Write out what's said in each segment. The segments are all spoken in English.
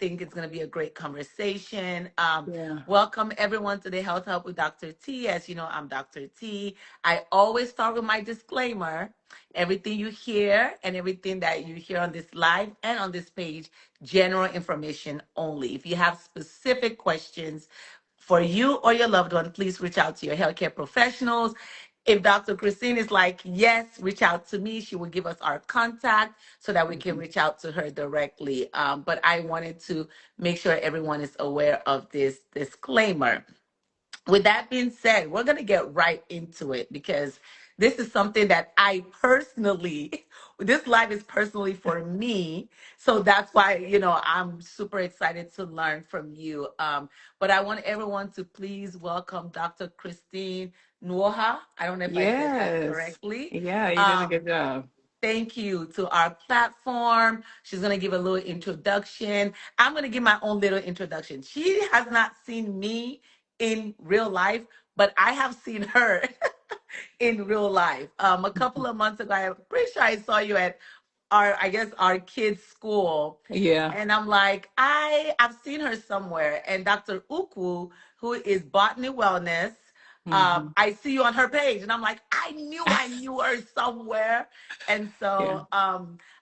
think it's going to be a great conversation. Yeah. Welcome everyone to the Health Hub with Dr. T. As you know, I'm Dr. T. I always start with my disclaimer. Everything you hear and everything that you hear on this live and on this page, general information only. If you have specific questions for you or your loved one, please reach out to your healthcare professionals. If Dr. Christine is like, yes, reach out to me, she will give us our contact so that we can Mhm. reach out to her directly. But I wanted to make sure everyone is aware of this disclaimer. With that being said, we're going to get right into it because this is something that I personally, this live is personally for me. So that's why, I'm super excited to learn from you. But I want everyone to please welcome Dr. Christine Nwoha. I don't know if I said that Yes. correctly. Yeah, you did a Um, good job. Thank you to our platform. She's going to give a little introduction. I'm going to give my own little introduction. She has not seen me in real life, but I have seen her in real life. A couple of months ago, I'm pretty sure I saw you at our kids' school. Yeah. And I'm like, I've seen her somewhere. And Dr. Uku, who is Botany Wellness, Hmm. I see you on her page. And I'm like, I knew her somewhere. And Yeah. so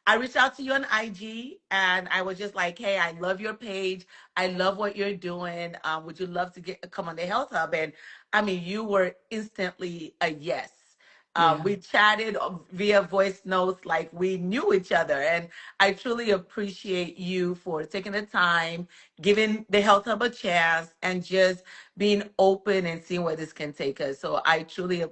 I reached out to you on IG and I was just like, hey, I love your page. I love what you're doing. Would you love to come on the Health Hub? And I mean, you were instantly a yes. Yeah. We chatted via voice notes like we knew each other. And I truly appreciate you for taking the time, giving the Health Hub a chance, and just being open and seeing where this can take us. So I truly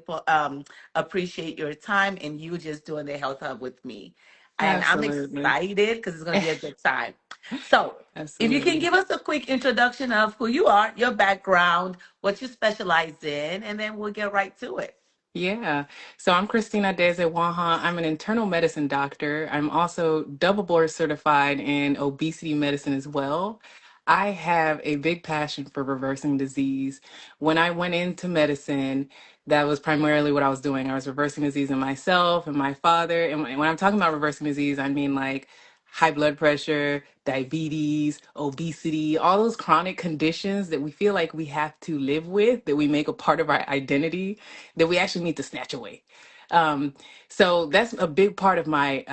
appreciate your time and you just doing the Health Hub with me. And I'm Absolutely. excited because it's going to be a good time. So, if you can Absolutely. give us a quick introduction of who you are, your background, what you specialize in, and then we'll get right to it. Yeah. So I'm Christina Nwoha. I'm an internal medicine doctor. I'm also double board certified in obesity medicine as well. I have a big passion for reversing disease. When I went into medicine, that was primarily what I was doing. I was reversing disease in myself and my father. And when I'm talking about reversing disease, I mean like high blood pressure, diabetes, obesity, all those chronic conditions that we feel like we have to live with, that we make a part of our identity, that we actually need to snatch away. Um, so that's a big part of my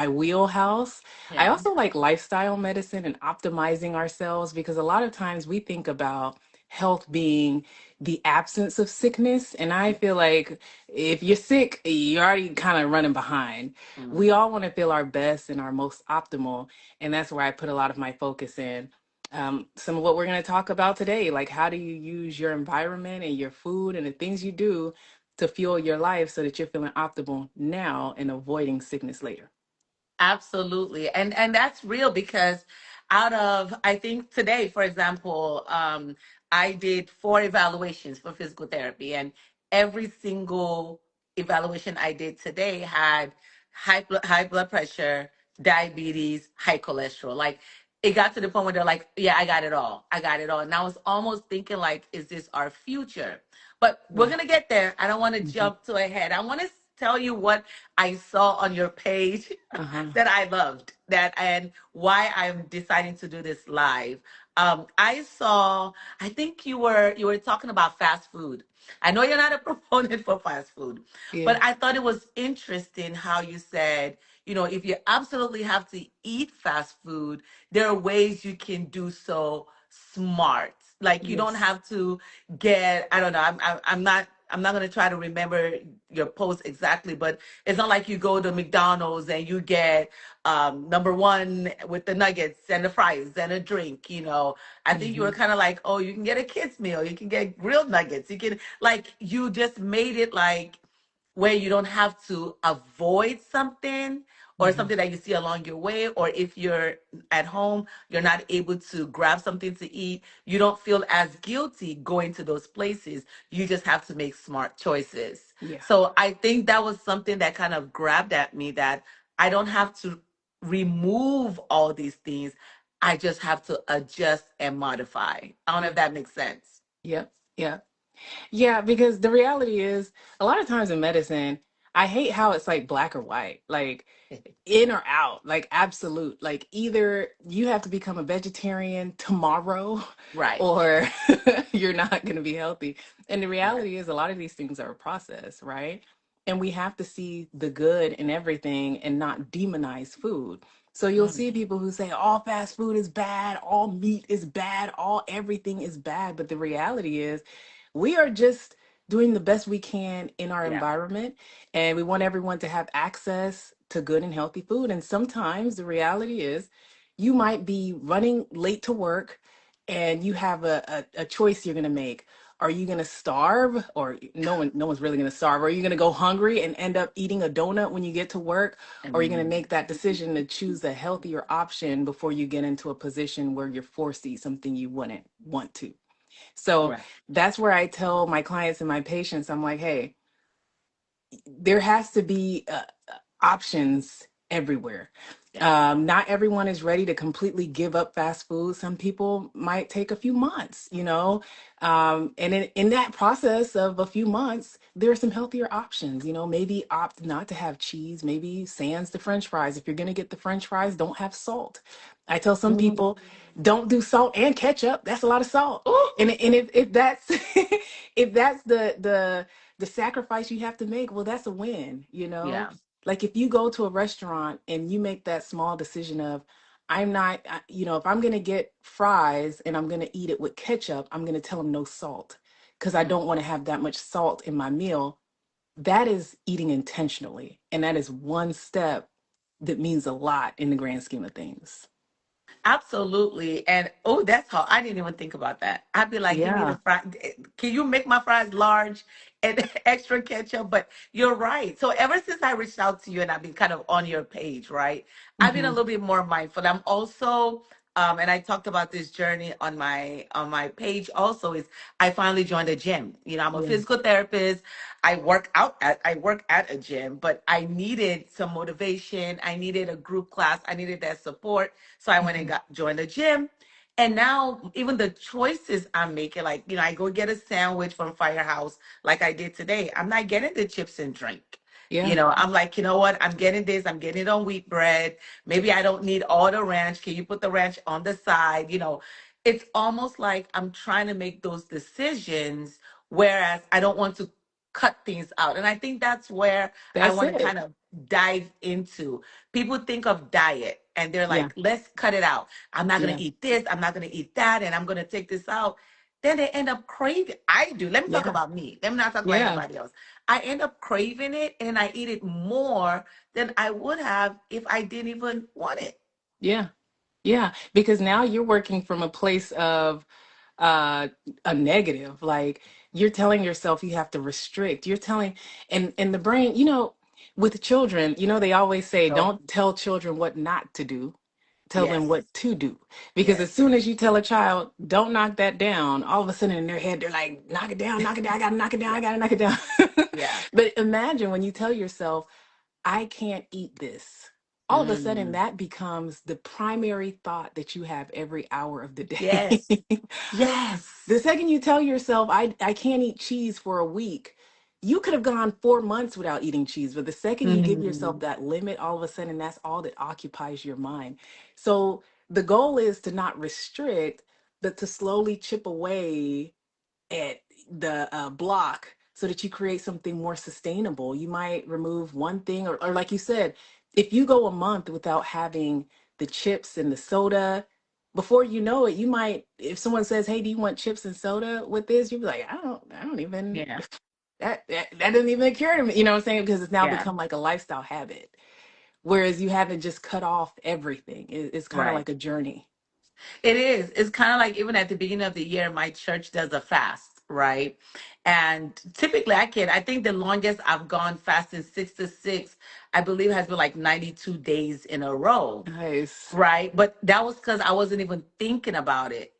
wheelhouse. I Yeah. also like lifestyle medicine and optimizing ourselves because a lot of times we think about health being the absence of sickness, and I feel like if you're sick, you're already kind of running behind. We Mhm. all want to feel our best and our most optimal, and that's where I put a lot of my focus in. Some of what we're going to talk about today, like how do you use your environment and your food and the things you do to fuel your life so that you're feeling optimal now and avoiding sickness later. Absolutely. And that's real because out of I think today, for example, I did 4 evaluations for physical therapy and every single evaluation I did today had high blood pressure, diabetes, high cholesterol. Like it got to the point where they're like, yeah, I got it all. I got it all. And I was almost thinking like, is this our future? But we're Yeah. gonna get there. I don't want to Hmm. jump to ahead. I want to tell you what I saw on your page Uh-huh. that I loved that and why I'm deciding to do this live. I saw, I think you were talking about fast food. I know you're not a proponent for fast food, but Yeah. I thought it was interesting how you said, if you absolutely have to eat fast food, there are ways you can do so smart. Like you don't Yes. have to get, I don't know, I'm not going to try to remember your post exactly, but it's not like you go to McDonald's and you get number one with the nuggets and the fries and a drink. I think you were Hmm. kind of like, oh, you can get a kids meal, you can get grilled nuggets, you can like you just made it like where you don't have to avoid something or Hmm. something that you see along your way, or if you're at home, you're not able to grab something to eat, you don't feel as guilty going to those places. You just have to make smart choices. Yeah. So I think that was something that kind of grabbed at me that I don't have to remove all these things. I just have to adjust and modify. I don't know if Yeah. that makes sense. Yep. Yeah. Yeah, because the reality is, a lot of times in medicine, I hate how it's like black or white. Like in or out, like absolute, like either you have to become a vegetarian tomorrow Right. or you're not going to be healthy. And the Right. reality is a lot of these things are a process, right? And we have to see the good in everything and not demonize food. So you'll Mm, see people who say all fast food is bad, all meat is bad, all everything is bad, but the reality is we are just doing the best we can in our yeah. environment, and we want everyone to have access to good and healthy food. And sometimes the reality is you might be running late to work and you have a choice you're going to make. Are you going to starve, or no one's really going to starve? Are you going to go hungry and end up eating a donut when you get to work? Or are you going to Mm, make that decision to choose a healthier option before you get into a position where you're forced to eat something you wouldn't want to? So right. that's where I tell my clients and my patients, I'm like, hey, there has to be options everywhere. Yeah. Not everyone is ready to completely give up fast food. Some people might take a few months, and in that process of a few months, there are some healthier options. Maybe opt not to have cheese, maybe sans the French fries. If you're going to get the French fries, don't have salt. I tell some Mm. people, don't do salt and ketchup. That's a lot of salt. Ooh, And if that's if that's the sacrifice you have to make, well, that's a win. yeah. Like if you go to a restaurant and you make that small decision of, I'm not, if I'm going to get fries and I'm going to eat it with ketchup, I'm going to tell them no salt because I Mm. don't want to have that much salt in my meal. That is eating intentionally. And that is one step that means a lot in the grand scheme of things. Absolutely. And oh, that's how I didn't even think about that. I'd be like, give me the Yeah. fries. Can you make my fries large and extra ketchup? But you're right. So ever since I reached out to you and I've been kind of on your page, right? I've been a Hmm. little bit more mindful. I'm also and I talked about this journey on my page also is I finally joined a gym. I'm a Yeah. physical therapist. I work at a gym, but I needed some motivation. I needed a group class. I needed that support. So I went and Hmm. got joined the gym. And now even the choices I'm making, like, I go get a sandwich from Firehouse like I did today. I'm not getting the chips and drink. Yeah. I'm like, you know what? I'm getting this. I'm getting it on wheat bread. Maybe I don't need all the ranch. Can you put the ranch on the side? It's almost like I'm trying to make those decisions, whereas I don't want to cut things out. And I think that's where I That's want to it. kind of dive into. People think of diet and they're Yeah. like, let's cut it out. I'm not going Yeah. to eat this. I'm not going to eat that. And I'm going to take this out. Then they end up craving. I do. Let me talk Yeah. about me. Let me not talk about Yeah. anybody else. I end up craving it and I eat it more than I would have if I didn't even want it. Yeah. Yeah, because now you're working from a place of uh a negative. Like you're telling yourself you have to restrict. You're telling, and the brain, with children, they always say So, don't tell children what not to do. Tell them yes. what to do. Because as Yes. soon as you tell a child, don't knock that down, all of a sudden in their head, they're like, knock it down, knock it down, I gotta knock it down, Yeah. I gotta knock it down. Yeah. But imagine when you tell yourself, I can't eat this. All of a sudden, Mm. that becomes the primary thought that you have every hour of the day. Yes. The Yes. second you tell yourself, I can't eat cheese for a week, you could have gone 4 months without eating cheese. But the second you give yourself Mm. that limit, all of a sudden, that's all that occupies your mind. So the goal is to not restrict, but to slowly chip away at the block so that you create something more sustainable. You might remove one thing, or like you said, if you go a month without having the chips and the soda, before you know it, you might, if someone says, "Hey, do you want chips and soda with this?" You'd be like, I don't even, Yeah. that doesn't even occur to me." You know what I'm saying? Because it's now Yeah. become like a lifestyle habit. Whereas you haven't just cut off everything. It's kind of Right. like a journey. It is. It's kind of like even at the beginning of the year, my church does a fast, right? And typically I think the longest I've gone fasting 6 to 6, I believe has been like 92 days in a row. Nice. Right. But that was because I wasn't even thinking about it.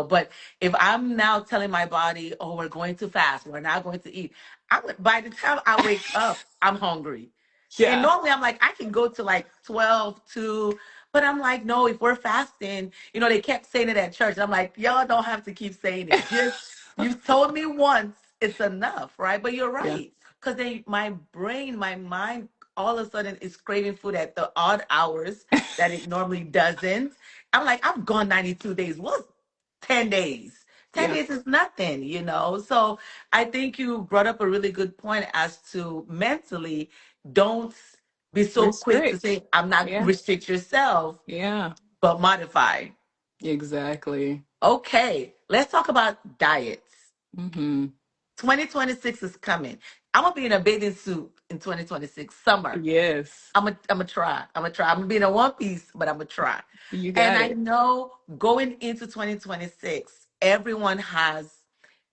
But if I'm now telling my body, oh, we're going to fast, we're not going to eat, by the time I wake up, I'm hungry. And Yeah. normally I'm like, I can go to like 12, 2, but I'm like, no, if we're fasting, they kept saying it at church. I'm like, y'all don't have to keep saying it. Just, you've told me once, it's enough, right? But you're Yeah. right. because then my brain, my mind, all of a sudden is craving food at the odd hours that it normally doesn't. I'm like, I've gone 92 days. What's 10 days? 10 Yeah. days is nothing, you know? So I think you brought up a really good point as to mentally, don't be so quick to Restrict. say, I'm not Yeah. restrict yourself, Yeah. but modify. Exactly. Okay, let's talk about diets. Mm-hmm. 2026 is coming. I'm gonna be in a bathing suit in 2026 summer. Yes. I'm gonna try. I'm gonna try. I'm gonna be in a one piece, but I'm gonna try. You And got I it. know going into 2026, everyone has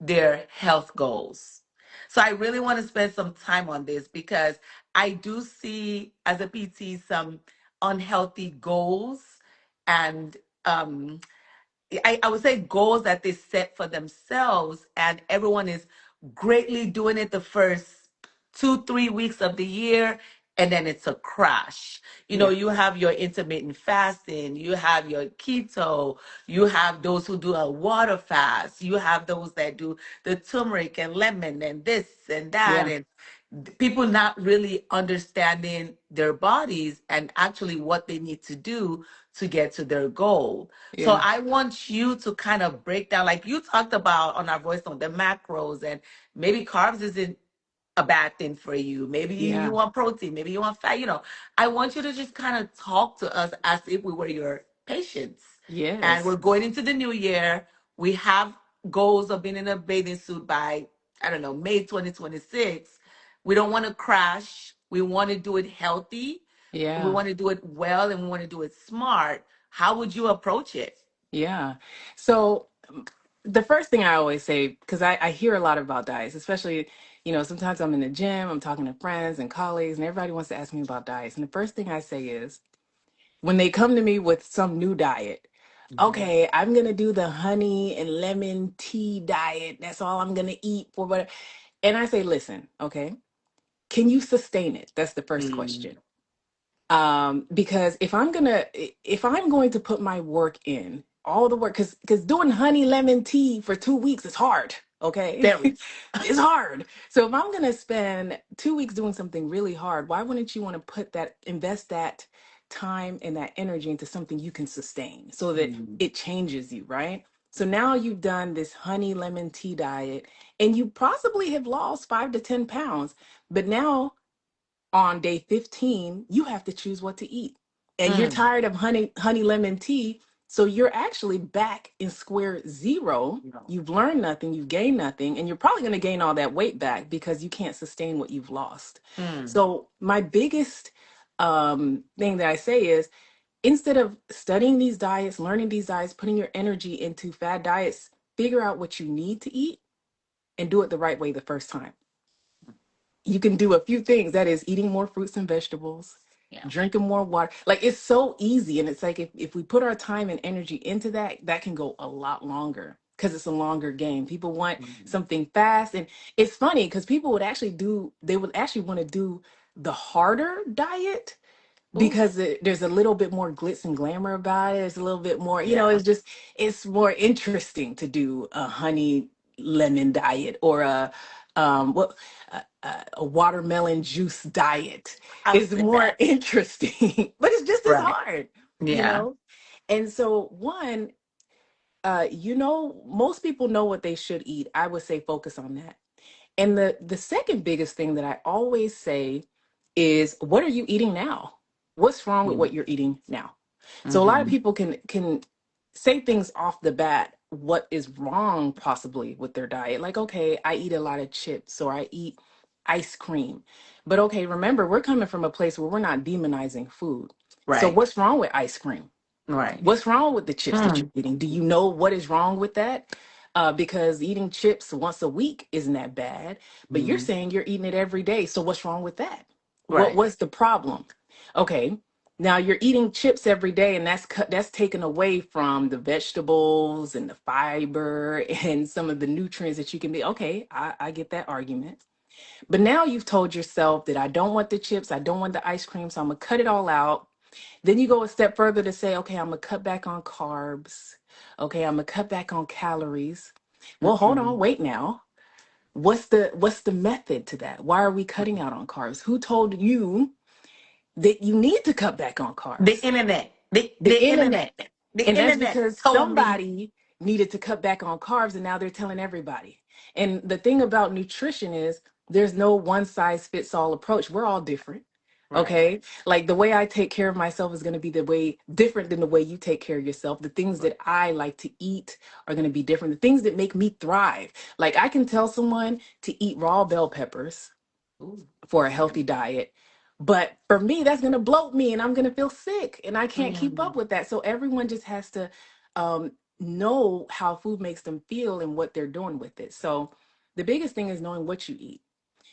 their health goals. So I really want to spend some time on this because I do see as a PT some unhealthy goals and I would say goals that they set for themselves, and everyone is greatly doing it the first 2, 3 weeks of the year, and then it's a crash. You know, Yeah. you have your intermittent fasting, you have your keto, you have those who do a water fast, you have those that do the turmeric and lemon and this and that, Yeah. and people not really understanding their bodies and actually what they need to do to get to their goal. So Yeah. I want you to kind of break down, like you talked about on our voice on the macros, and maybe carbs isn't a bad thing for you. Maybe you Yeah. want protein, maybe you want fat. I want you to just kind of talk to us as if we were your patients. And Yes. we're going into the new year. We have goals of being in a bathing suit by, I don't know, May 2026. We don't want to crash. We want to do it healthy. We Yeah. want to do it well and we want to do it smart. How would you approach it? Yeah. So the first thing I always say, because I hear a lot about diets, especially, sometimes I'm in the gym, I'm talking to friends and colleagues, and everybody wants to ask me about diets. And the first thing I say is, when they come to me with some new diet, Mhm. okay, I'm going to do the honey and lemon tea diet. That's all I'm going to eat for what. And I say, listen, okay, can you sustain it? That's the first Mm, question. Because if I'm going to put my work in, all the work, because doing honey lemon tea for 2 weeks is hard. Okay. very. It's hard. So if I'm going to spend 2 weeks doing something really hard, why wouldn't you want to invest that time and that energy into something you can sustain so that Mm, it changes you, right? So now you've done this honey lemon tea diet and you possibly have lost 5 to 10 pounds, but now on day 15, you have to choose what to eat. And you're mm. tired of honey lemon tea. So you're actually back in square zero. No. You've learned nothing, you've gained nothing, and you're probably going to gain all that weight back because you can't sustain what you've lost. Mm, So my biggest thing that I say is, instead of studying these diets, learning these diets, putting your energy into fad diets, figure out what you need to eat and do it the right way the first time. You can do a few things. That is eating more fruits and vegetables, yeah. drinking more water. Like, it's so easy. And it's like, if we put our time and energy into that, that can go a lot longer because it's a longer game. People want Mm. something fast. And it's funny because people they would actually want to do the harder diet because Oof. there's a little bit more glitz and glamour about it. It's a little bit more, Yeah. it's more interesting to do a honey lemon diet or what a watermelon juice diet I've is said more that. interesting, but it's just as Right. hard, you Yeah. know? And so one, most people know what they should eat. I would say focus on that. And the second biggest thing that I always say is, what are you eating now? What's wrong with Mm, what you're eating now? So a lot of mhm. people can say things off the bat what is wrong possibly with their diet. Like, okay, I eat a lot of chips or I eat ice cream. But okay, remember, we're coming from a place where we're not demonizing food. So Right. what's wrong with ice cream? Right. What's wrong with the chips that you're Mm, eating? Do you know what is wrong with that? Because eating chips once a week isn't that bad, but you're mm. saying you're eating it every day. So what's wrong with that? What Right. was the problem? Okay, now you're eating chips every day, and that's taken away from the vegetables and the fiber and some of the nutrients that you can be. Okay, I get that argument. But now you've told yourself that I don't want the chips, I don't want the ice cream, so I'm gonna cut it all out. Then you go a step further to say, okay, I'm gonna cut back on carbs. Okay, I'm gonna cut back on calories. Well, hold on, Mm-mm. wait now. What's the method to that? Why are we cutting out on carbs? Who told you that you need to cut back on The carbs? internet. The The internet. internet. The And that's internet because told me. somebody needed to cut back on carbs and now they're telling everybody. And the thing about nutrition is there's no one size fits all approach. We're all different. Right. Okay? Like the way I take care of myself is going to be the way different than the way you take care of yourself. The things Right. that I like to eat are going to be different. The things that make me thrive. Like I can tell someone to eat raw bell peppers Ooh. for a Okay. healthy diet. But for me, that's going to bloat me and I'm going to feel sick and I can't keep Mm. up with that. So everyone just has to um, know how food makes them feel and what they're doing with it. So the biggest thing is knowing what you eat.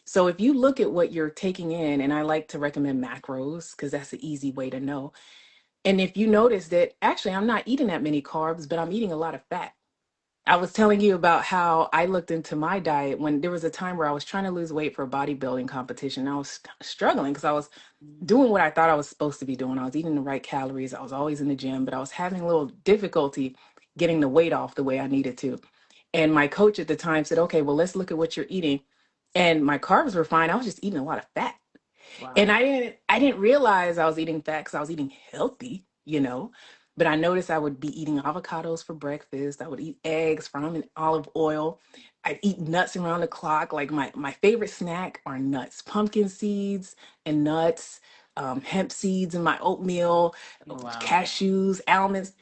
So if you look at what you're taking in, and I like to recommend macros because that's the easy way to know. And if you notice that actually I'm not eating that many carbs, but I'm eating a lot of fat. I was telling you about how I looked into my diet when there was a time where I was trying to lose weight for a bodybuilding competition. I was struggling because I was doing what I thought I was supposed to be doing. I was eating the right calories. I was always in the gym, but I was having a little difficulty getting the weight off the way I needed to. And my coach at the time said, okay, well, let's look at what you're eating. And my carbs were fine. I was just eating a lot of fat. And Wow. I didn't realize I was eating fat because I was eating healthy, But I noticed I would be eating avocados for breakfast. I would eat eggs, fry them in olive oil. I'd eat nuts around the clock. Like my favorite snack are nuts, pumpkin seeds and nuts, hemp seeds in my oatmeal, Oh, wow. cashews, almonds.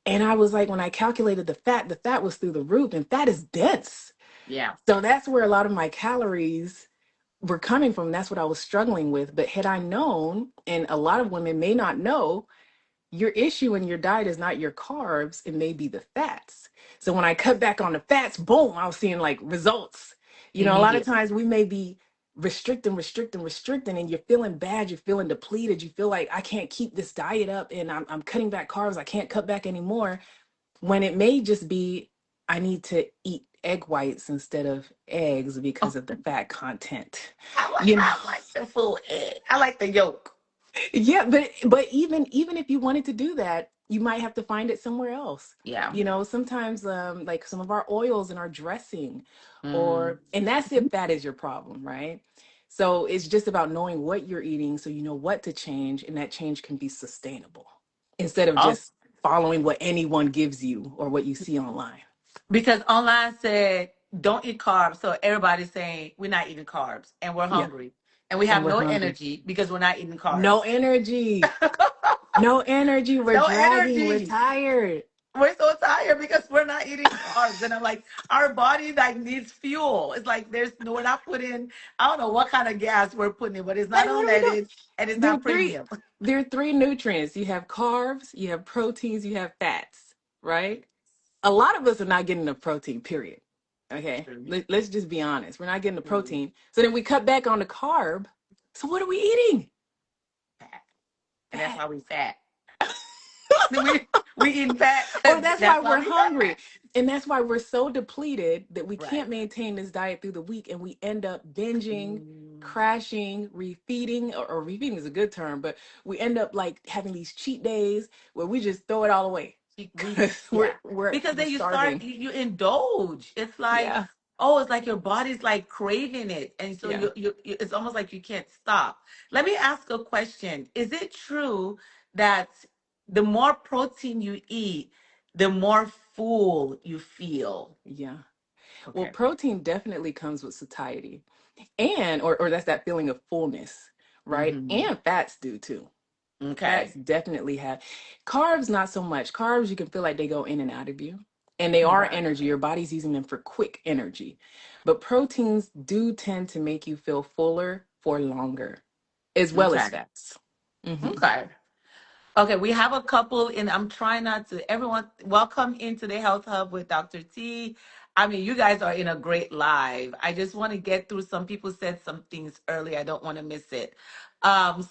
And I was like, when I calculated the fat was through the roof, and fat is dense. Yeah. So that's where a lot of my calories were coming from. That's what I was struggling with. But had I known, and a lot of women may not know, your issue in your diet is not your carbs, it may be the fats. So when I cut back on the fats, boom, I was seeing like results. A lot of Immediate. times we may be restricting, and you're feeling bad, you're feeling depleted, you feel like I can't keep this diet up and I'm cutting back carbs, I can't cut back anymore. When it may just be, I need to eat egg whites instead of eggs because Oh, of the fat content. I like You know, I like the full egg. I like the yolk. yeah, but even if you wanted to do that, you might have to find it somewhere else. Yeah. Sometimes like some of our oils and our dressing, Mm. and that's if that is your problem, right? So it's just about knowing what you're eating so you know what to change, and that change can be sustainable instead of Also, just following what anyone gives you or what you see online. because online said don't eat carbs, so everybody's saying we're not eating carbs and we're Yeah, hungry and we and have we're no hungry. energy because we're not eating No carbs. energy. No energy. We're No dragging. We're energy. tired. We're so tired because we're not eating carbs, and I'm like, our body like needs fuel. It's like there's no, we're not putting. I don't know what kind of gas we're putting in, but it's not Like, what are we doing? unleaded and it's There are not three. premium. There are three nutrients. You have carbs, you have proteins, you have fats. Right? A lot of us are not getting enough protein. Period. Okay. True. Let's just be honest. We're not getting the True. protein. So then we cut back on the carb. So what are we eating? Fat. And that's Fat. why we fat. We eating fat Or because that's why that's why we're we fat. hungry. And that's why we're so depleted that we Right. can't maintain this diet through the week and we end up binging, Mm. crashing, refeeding, or refeeding is a good term, but we end up like having these cheat days where we just throw it all away We because yeah, because we're then you start starving. you indulge. It's like, Yeah. oh, it's like your body's like craving it, and so Yeah. it's almost like you can't stop. Let me ask a question: is it true that the more protein you eat, the more full you feel? Yeah. Well, Okay. protein definitely comes with satiety and or that's that feeling of fullness, right? Hmm. And fats do too. Fats Okay. definitely have. Carbs, not so much. Carbs, you can feel like they go in and out of you, and they are Right. energy. Your body's using them for quick energy. But proteins do tend to make you feel fuller for longer, as well as Okay. fats. Hmm. Okay. Okay, we have a couple, and I'm trying not to. Everyone, welcome into the Health Hub with Dr. T. I mean, you guys are in a great live. I just want to get through. Some people said some things earlier. I don't want to miss it.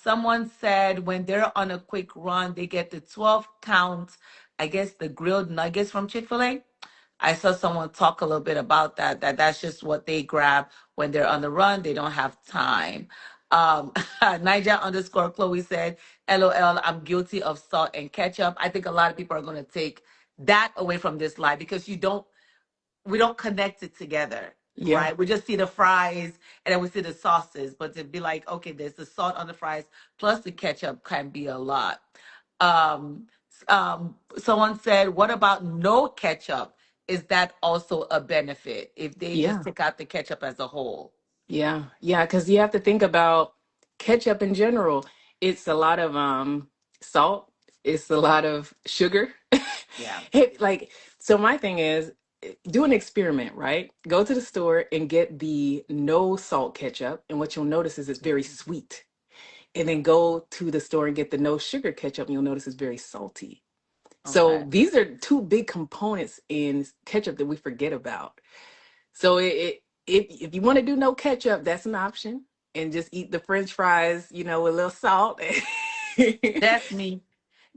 Someone said when they're on a quick run, they get the 12 count, I guess, the grilled nuggets from Chick-fil-A. I saw someone talk a little bit about that, that's just what they grab when they're on the run. They don't have time. Niger underscore Chloe said, LOL, I'm guilty of salt and ketchup. I think a lot of people are going to take that away from this live because we don't connect it together. Yeah. right? We just see the fries and then we see the sauces, but to be like, okay, there's the salt on the fries plus the ketchup can be a lot. Someone said, what about no ketchup? Is that also a benefit if they just Yeah. take out the ketchup as a whole? Yeah. Yeah. Because you have to think about ketchup in general. It's a lot of salt. It's a lot of sugar. Yeah. Like, so my thing is, do an experiment, right? Go to the store and get the no salt ketchup, and what you'll notice is it's very sweet. And then go to the store and get the no sugar ketchup, and you'll notice it's very salty. So Okay. these are two big components in ketchup that we forget about. So if you want to do no ketchup, that's an option, and just eat the French fries, with a little salt. That's me.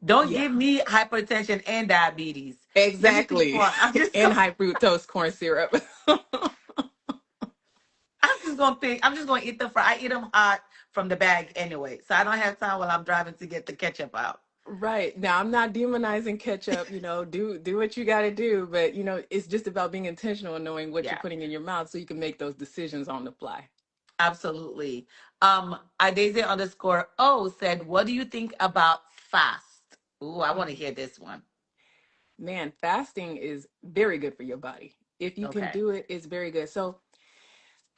Don't Yeah, give me hypertension and diabetes. Give me people. exactly. And high fructose corn syrup. I'm just gonna eat the fry. I eat them hot from the bag anyway, so I don't have time while I'm driving to get the ketchup out. Right. Now, I'm not demonizing ketchup, do what you got to do, but it's just about being intentional and knowing what you're Yeah, putting in your mouth so you can make those decisions on the fly. absolutely. Adeze underscore O said, "What do you think about fast?" Ooh, I want to Mm. hear this one. Man, fasting is very good for your body. If you can Okay. do it, it's very good. So,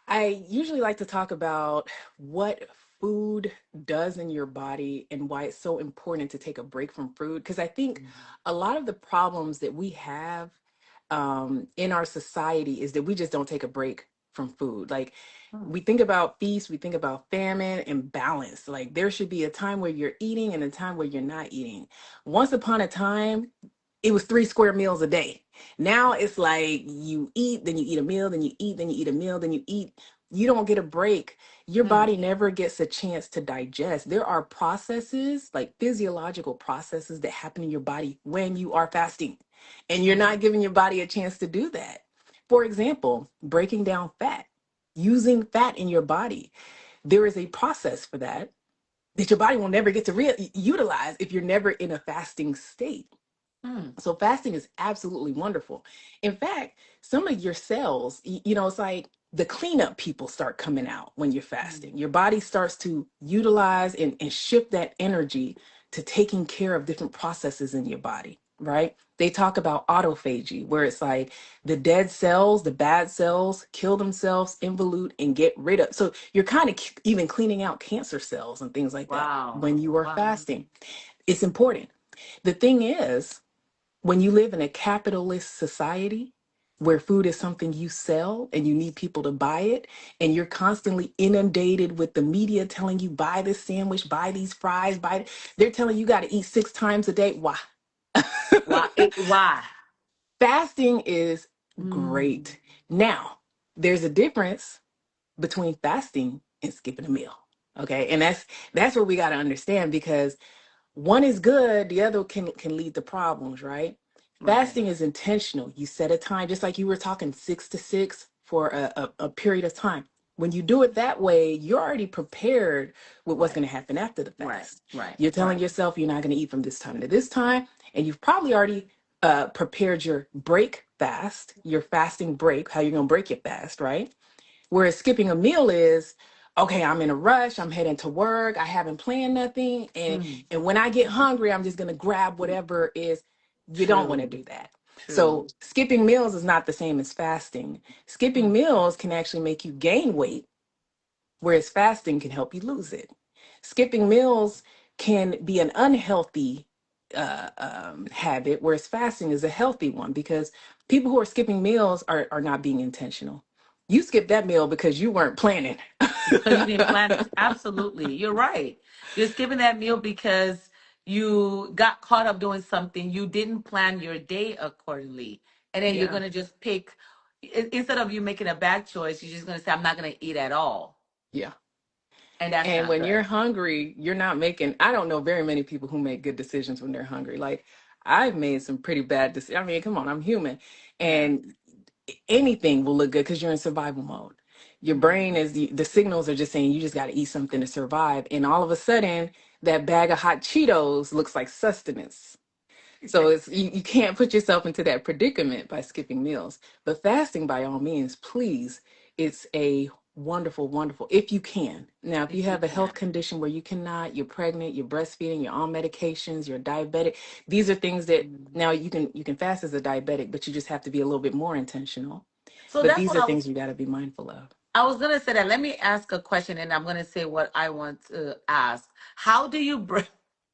I usually like to talk about what food does in your body and why it's so important to take a break from food. Because I think Mhm. a lot of the problems that we have in our society is that we just don't take a break from food. Like, Hmm. we think about feast, we think about famine and balance. Like, there should be a time where you're eating and a time where you're not eating. Once upon a time, it was 3 square meals a day. Now it's like you eat, then you eat a meal, then you eat, then you eat a meal, then you eat. You don't get a break. Your Hmm. body never gets a chance to digest. There are processes, like physiological processes, that happen in your body when you are fasting, and you're Okay. not giving your body a chance to do that. For example, breaking down fat, using fat in your body. There is a process for that your body will never get to utilize if you're never in a fasting state. Hmm. So fasting is absolutely wonderful. In fact, some of your cells, it's like the cleanup people start coming out when you're Hmm. fasting. Your body starts to utilize and shift that energy to taking care of different processes in your body, right? They talk about autophagy, where it's like the dead cells, the bad cells, kill themselves, involute, and get rid of. So you're kind of even cleaning out cancer cells and things like that Wow. when you are Wow. fasting. It's important. The thing is, when you live in a capitalist society where food is something you sell and you need people to buy it, and you're constantly inundated with the media telling you, buy this sandwich, buy these fries, they're telling you got to eat 6 times a day. Why? Why? Why? Fasting is Hmm. great. Now, there's a difference between fasting and skipping a meal. Okay. And that's what we got to understand, because one is good, the other can lead to problems, right? Right. Fasting is intentional. You set a time, just like you were talking, 6 to 6 for a period of time. When you do it that way, you're already prepared with what's Right. going to happen after the Right. fast. Right. You're telling Right. yourself you're not going to eat from this time to this time, and you've probably already prepared your break fast, your fasting break, how you're going to break your fast, right? Whereas skipping a meal is, okay, I'm in a rush, I'm heading to work, I haven't planned nothing, and Hmm. and when I get hungry, I'm just gonna grab whatever is. You don't want to True. do that. True. So skipping meals is not the same as fasting. Hmm. Skipping meals can actually make you gain weight, whereas fasting can help you lose it. Skipping meals can be an unhealthy habit, whereas fasting is a healthy one, because people who are skipping meals are not being intentional. You skipped that meal because you weren't planning. Because you didn't plan it. Absolutely. You're right. You're skipping that meal because you got caught up doing something. You didn't plan your day accordingly. And then you're Yeah, going to just pick, instead of you making a bad choice, you're just going to say, I'm not going to eat at all. yeah. And that's And not when you're good. hungry, you're not making, I don't know very many people who make good decisions when they're hungry. Like, I've made some pretty bad decisions. I mean, come on, I'm human. Yeah. And anything will look good because you're in survival mode. Your brain Mhm. is, the signals are just saying you just got to eat something to survive. And all of a sudden, that bag of hot Cheetos looks like sustenance. So it's you can't put yourself into that predicament by skipping meals. But fasting, by all means, please, it's a wonderful, wonderful, if you can. Now, if you If you have a health can. condition where you cannot, you're pregnant, you're breastfeeding, you're on medications, you're diabetic, these are things that Mm. now you can fast as a diabetic, but you just have to be a little bit more intentional. So But that's these what are things you got to be mindful of. I was gonna say that. Let me ask a question, and I'm gonna say what I want to ask. How do you break?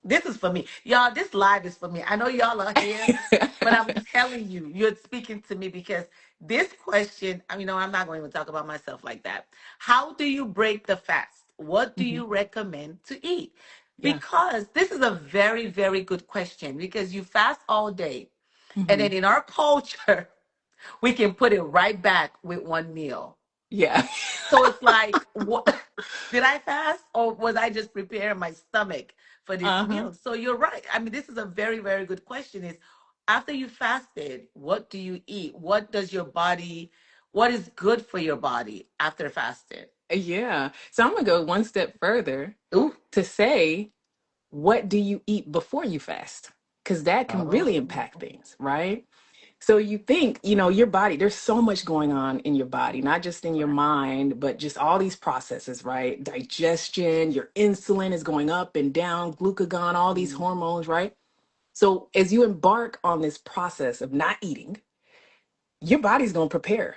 This is for me, y'all. This live is for me. I know y'all are here, but I'm telling you, you're speaking to me because this question. I mean, no, I'm not going to even talk about myself like that. How do you break the fast? What do Mhm. you recommend to eat? Yeah. Because this is a very, very good question. Because you fast all day, and Hmm. then in our culture, we can put it right back with one meal. Yeah. So it's like, what did I fast or was I just preparing my stomach for this Uh-huh. meal? So you're right. I mean, this is a very, very good question. Is after you fasted, what do you eat? What is good for your body after fasting? Yeah. So I'm gonna go one step further Ooh. to say, what do you eat before you fast? Because that can Oh. really impact things, right? So you think, your body, there's so much going on in your body, not just in your Right. mind, but just all these processes, right? Digestion, your insulin is going up and down, glucagon, all these Mm. hormones, right? So as you embark on this process of not eating, your body's going to prepare,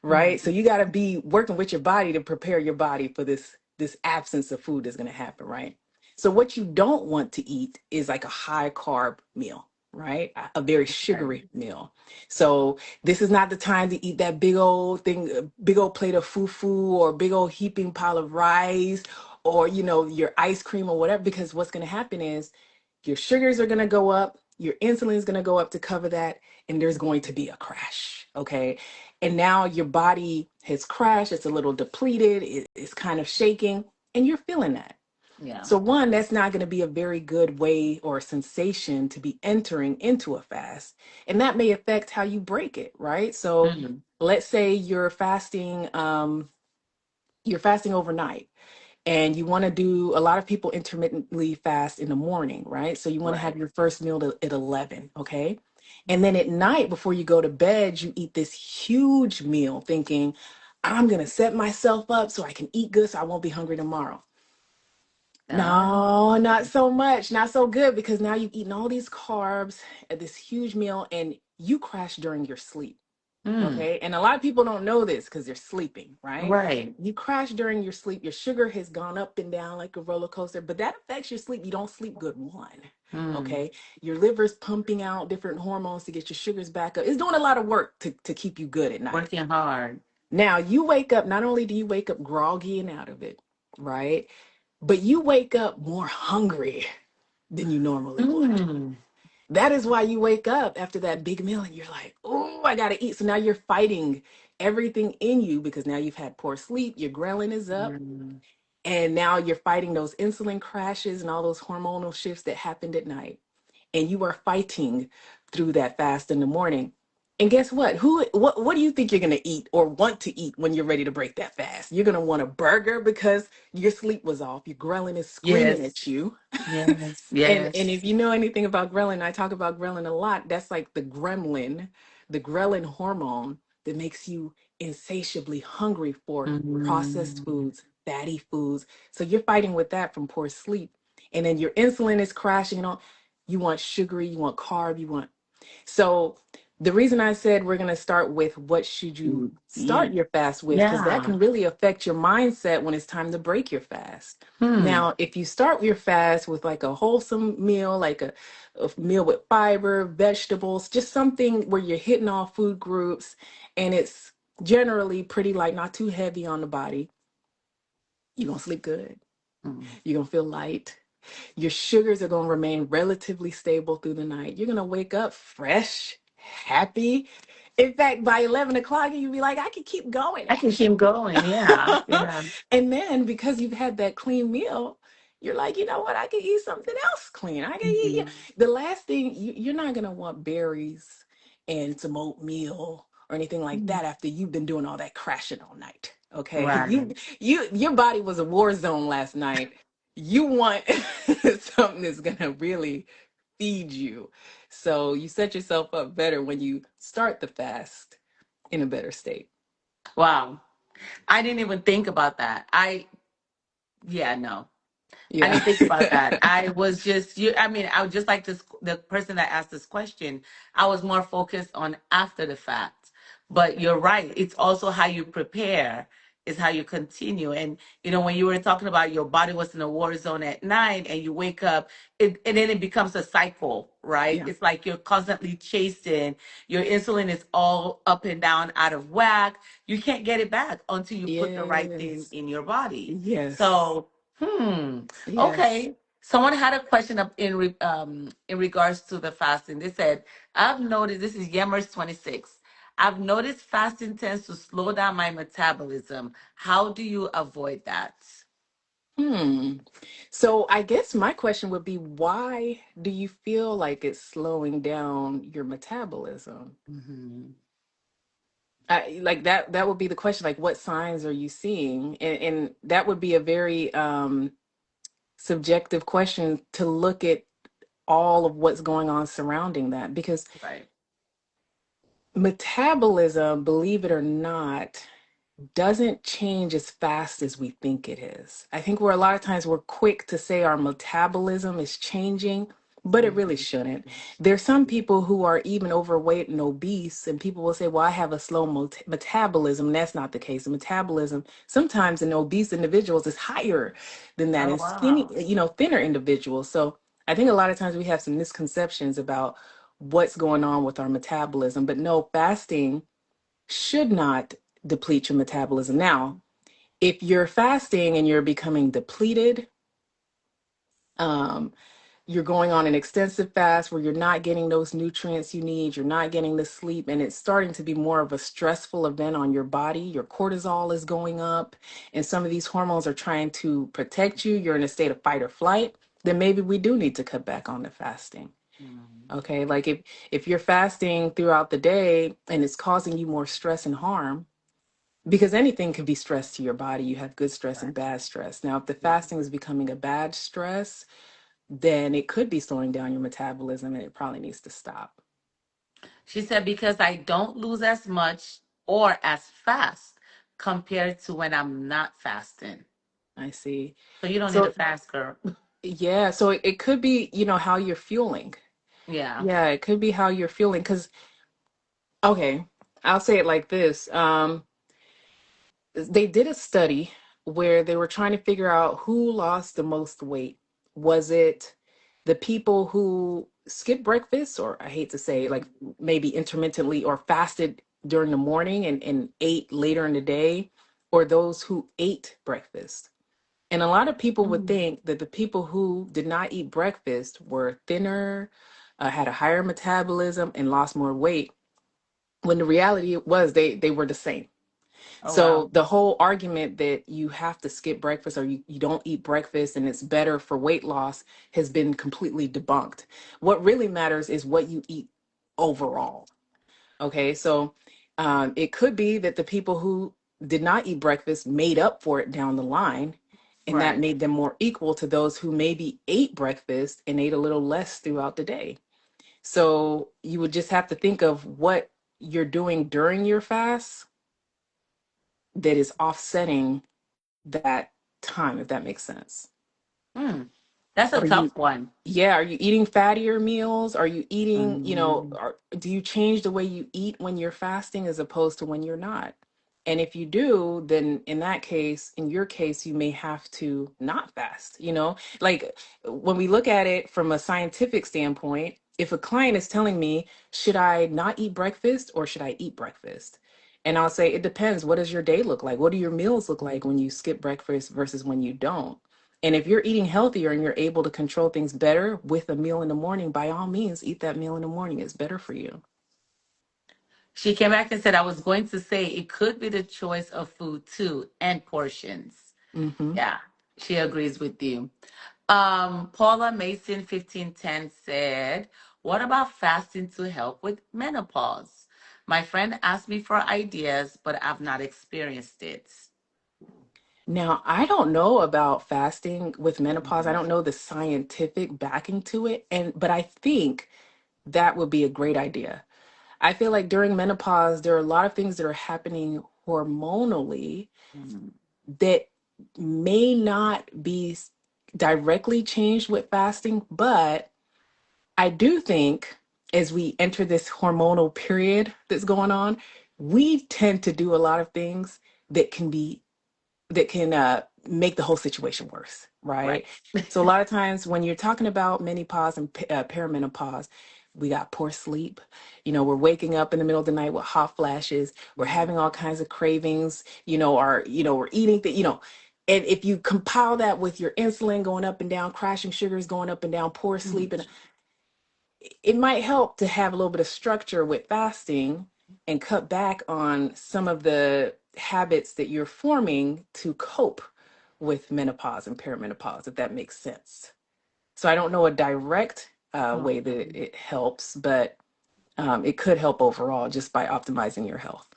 right? So Mm. you got to be working with your body to prepare your body for this absence of food that's going to happen, right? So what you don't want to eat is like a high carb meal, right? A very Okay. sugary meal. So this is not the time to eat that big old thing, big old plate of fufu or big old heaping pile of rice or your ice cream or whatever, because what's going to happen is your sugars are going to go up, your insulin is going to go up to cover that, and there's going to be a crash. Okay. And now your body has crashed, it's a little depleted, it's kind of shaking, and you're feeling that. Yeah. So, one, that's not going to be a very good way or sensation to be entering into a fast. And that may affect how you break it, right? So, Mm. let's say you're fasting overnight and you want to do, a lot of people intermittently fast in the morning, right? So you want to have Right. your first meal at 11, okay? And then at night before you go to bed, you eat this huge meal thinking, I'm going to set myself up so I can eat good so I won't be hungry tomorrow. No. No, not so much. Not so good, because now you've eaten all these carbs at this huge meal and you crash during your sleep. Mm. Okay. And a lot of people don't know this because they're sleeping, right? Right. You crash during your sleep, your sugar has gone up and down like a roller coaster, but that affects your sleep. You don't sleep good, one. Mm. Okay. Your liver's pumping out different hormones to get your sugars back up. It's doing a lot of work to keep you good at night. Working hard. Now, you wake up, not only do you wake up groggy and out of it, right? But you wake up more hungry than you normally would. Mm. That is why you wake up after that big meal and you're like, oh, I got to eat. So now you're fighting everything in you because now you've had poor sleep, your ghrelin is up, Mm. and now you're fighting those insulin crashes and all those hormonal shifts that happened at night. And you are fighting through that fast in the morning. And guess what? What do you think you're going to eat or want to eat when you're ready to break that fast? You're going to want a burger because your sleep was off. Your ghrelin is screaming Yes. at you. Yes. And Yes. if you know anything about ghrelin, I talk about ghrelin a lot. That's like the ghrelin hormone that makes you insatiably hungry for processed Mm. foods, fatty foods. So you're fighting with that from poor sleep. And then your insulin is crashing. You want sugary, you want carb, you want. So the reason I said we're going to start with what should you Mm. start Yeah. your fast with, because that Yeah. can really affect your mindset when it's time to break your fast. Hmm. Now, if you start your fast with like a wholesome meal, like a meal with fiber, vegetables, just something where you're hitting all food groups and it's generally pretty light, not too heavy on the body, you're going to sleep good. Mm. You're going to feel light. Your sugars are going to remain relatively stable through the night. You're going to wake up fresh, happy. In fact, by 11 o'clock, you'll be like, I can keep going. I can keep going. Yeah. Yeah. And then because you've had that clean meal, you're like, you know what? I can eat something else clean. I can eat. Mhm. The last thing, you're not going to want berries and some oatmeal or anything like Mm. that after you've been doing all that crashing all night. Okay. Right. Your body was a war zone last night. You want something that's going to really feed you. So you set yourself up better when you start the fast in a better state. Wow. I didn't even think about that. Yeah, no. I Yeah. didn't think about that. I was just you. I mean, I was just like this. The person that asked this question, I was more focused on after the fact. But you're right. It's also how you prepare is how you continue. And when you were talking about your body was in a war zone at night, and you wake up, and then it becomes a cycle, right? Yeah. It's like you're constantly chasing. Your insulin is all up and down, out of whack. You can't get it back until you put the right thing Yes. in your body. Yes. So. Hmm. Yes. Okay. Someone had a question up in regards to the fasting. They said, "I've noticed this is Yemmers 26. I've noticed fasting tends to slow down my metabolism. How do you avoid that?" Hmm. So I guess my question would be, why do you feel like it's slowing down your metabolism? Hmm. Like that would be the question. Like, what signs are you seeing? And that would be a very subjective question to look at all of what's going on surrounding that, because Right. metabolism, believe it or not, doesn't change as fast as we think it is. I think we're a lot of times we're quick to say our metabolism is changing, but it really Mhm. shouldn't. There's some people who are even overweight and obese, and people will say, "Well, I have a slow metabolism." That's not the case. The metabolism sometimes in obese individuals is higher than that Oh, in skinny, wow. thinner individuals. So I think a lot of times we have some misconceptions about what's going on with our metabolism. But no, fasting should not deplete your metabolism. Now, if you're fasting and you're becoming depleted, um, you're going on an extensive fast where you're not getting those nutrients you need, you're not getting the sleep, and it's starting to be more of a stressful event on your body. Your cortisol is going up, and some of these hormones are trying to protect you. You're in a state of fight or flight. Then maybe we do need to cut back on the fasting. Mhm. Okay, like if you're fasting throughout the day and it's causing you more stress and harm, because anything can be stress to your body. You have good stress and Right. bad stress. Now, if the fasting is becoming a bad stress, then it could be slowing down your metabolism and it probably needs to stop. She said, "Because I don't lose as much or as fast compared to when I'm not fasting." I see. So you don't need to So, fast, girl. yeah, so it could be, how you're fueling. Yeah. Yeah, it could be how you're feeling. Because, okay, I'll say it like this. They did a study where they were trying to figure out who lost the most weight. Was it the people who skipped breakfast, or I hate to say, like maybe intermittently or fasted during the morning and ate later in the day, or those who ate breakfast? And a lot of people would Mm. think that the people who did not eat breakfast were thinner, had a higher metabolism, and lost more weight, when the reality was they were the same. Oh, wow. So the whole argument that you have to skip breakfast or you don't eat breakfast and it's better for weight loss has been completely debunked. What really matters is what you eat overall. Okay, so it could be that the people who did not eat breakfast made up for it down the line, and that Right. made them more equal to those who maybe ate breakfast and ate a little less throughout the day. So you would just have to think of what you're doing during your fast that is offsetting that time, if that makes sense. Hmm. That's a Are you, tough one. yeah, are you eating fattier meals? Are you eating, Mhm. do you change the way you eat when you're fasting as opposed to when you're not? And if you do, then in that case, in your case, you may have to not fast, Like when we look at it from a scientific standpoint, if a client is telling me, should I not eat breakfast or should I eat breakfast? And I'll say, it depends. What does your day look like? What do your meals look like when you skip breakfast versus when you don't? And if you're eating healthier and you're able to control things better with a meal in the morning, by all means, eat that meal in the morning. It's better for you. She came back and said, "I was going to say it could be the choice of food too and portions." Hmm. Yeah, she agrees with you. Paula Mason 1510 said, "What about fasting to help with menopause? My friend asked me for ideas, but I've not experienced it." Now, I don't know about fasting with menopause. I Mhm. don't know the scientific backing to it. But I think that would be a great idea. I feel like during menopause, there are a lot of things that are happening hormonally Mhm. that may not be directly changed with fasting, but I do think as we enter this hormonal period that's going on, we tend to do a lot of things that can be that can make the whole situation worse, Right. right? So a lot of times when you're talking about menopause and perimenopause, we got poor sleep. We're waking up in the middle of the night with hot flashes. We're Mhm. having all kinds of cravings. We're eating and if you compile that with your insulin going up and down, crashing sugars going up and down, poor sleep, Mhm. and it might help to have a little bit of structure with fasting and cut back on some of the habits that you're forming to cope with menopause and perimenopause, if that makes sense. So I don't know a direct way that Mhm. it helps, but it could help overall just by optimizing your health.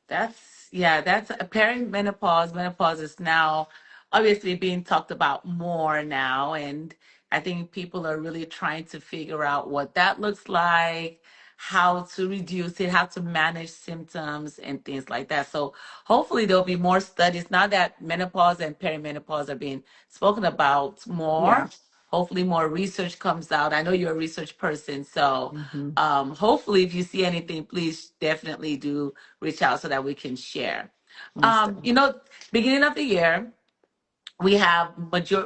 That's perimenopause. Menopause is now obviously being talked about more now, and I think people are really trying to figure out what that looks like, how to reduce it, how to manage symptoms and things like that. So hopefully there'll be more studies now that menopause and perimenopause are being spoken about more. Yeah. Hopefully more research comes out. I know you're a research person, so Hmm. hopefully if you see anything, please definitely do reach out so that we can share. Most You definitely. know, beginning of the year, we have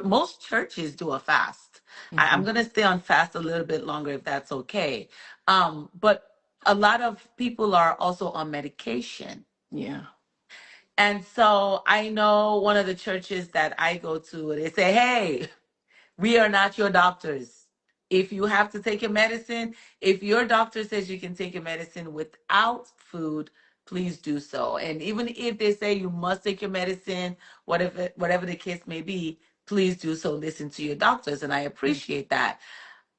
most churches do a fast. I'm Hmm. gonna stay on fast a little bit longer if that's okay. But a lot of people are also on medication. Yeah. And so I know one of the churches that I go to, they say, hey, we are not your doctors. If you have to take your medicine, if your doctor says you can take your medicine without food, please do so. And even if they say you must take your medicine, whatever the case may be, please do so. Listen to your doctors, and I appreciate that.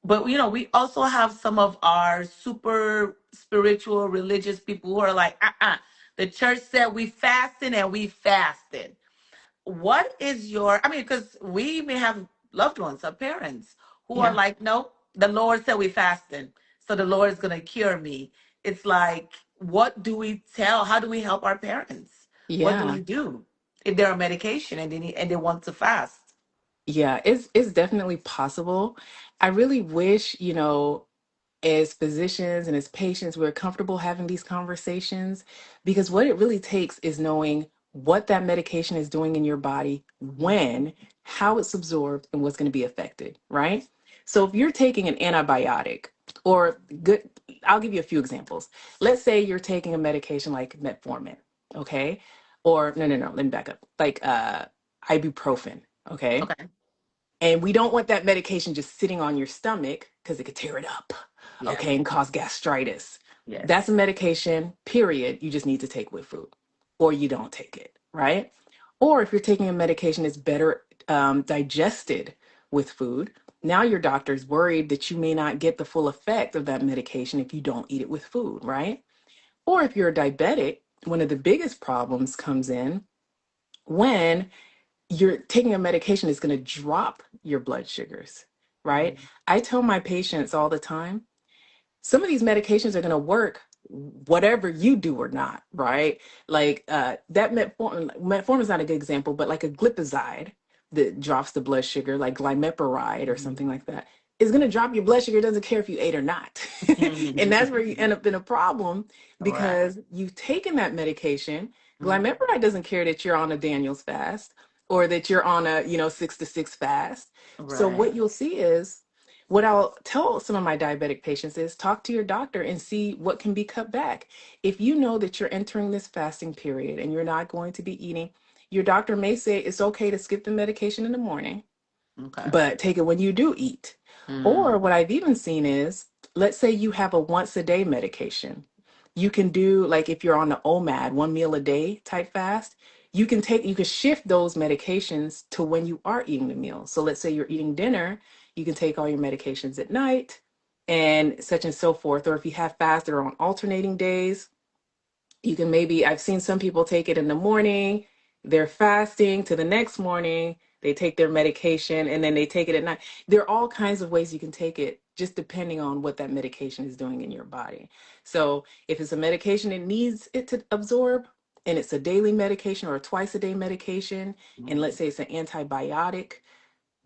But we also have some of our super spiritual, religious people who are like, the church said we fasted and we fasted. What is I mean, because we may have loved ones or parents who are Yeah. like, no, the Lord said we fasting, so the Lord is going to cure me. It's like, what do we tell? How do we help our parents? What do Yeah. we do if they're on medication and they want to fast? Yeah. It's definitely possible. I really wish, as physicians and as patients, we're comfortable having these conversations because what it really takes is knowing what that medication is doing in your body, Mhm. when, how it's absorbed, and what's going to be affected, right? So if you're taking an antibiotic or good, I'll give you a few examples. Let's say you're taking a medication like metformin, okay? Or no, let me back up. Like ibuprofen, okay? Okay. And we don't want that medication just sitting on your stomach because it could tear it up, Yes. okay, and cause gastritis. That's a Yes. medication, period, you just need to take with food, or you don't take it, right? Or if you're taking a medication that's better digested with food, now your doctor's worried that you may not get the full effect of that medication if you don't eat it with food, right? Or if you're a diabetic, one of the biggest problems comes in when you're taking a medication that's going to drop your blood sugars, right? Mhm. I tell my patients all the time, some of these medications are going to work whatever you do or not, right? Like that metformin is not a good example, but like a glipizide that drops the blood sugar, like glimepiride or something like that, is going to drop your blood sugar. It doesn't care if you ate or not. And that's where you Mhm. end up in a problem Right. because you've taken that medication. Mhm. Glimepiride doesn't care that you're on a Daniel's fast or that you're on a 6 to 6 fast. So Right. what you'll see is what I'll tell some of my diabetic patients is talk to your doctor and see what can be cut back. If you know that you're entering this fasting period and you're not going to be eating, your doctor may say it's okay to skip the medication in the morning, Okay. but take it when you do eat. Or Mm. what I've even seen is, let's say you have a once a day medication. You can do like if you're on the OMAD, 1 meal a day type fast, you can shift those medications to when you are eating the meal. So let's say you're eating dinner, you can take all your medications at night and such and so forth. Or if you have fasts that are on alternating days, you can maybe, I've seen some people take it in the morning, they're fasting to the next morning, they take their medication and then they take it at night. There are all kinds of ways you can take it just depending on what that medication is doing in your body. So if it's a medication it needs it to absorb, and it's a daily medication or a twice a day medication, and let's Mm. say it's an antibiotic,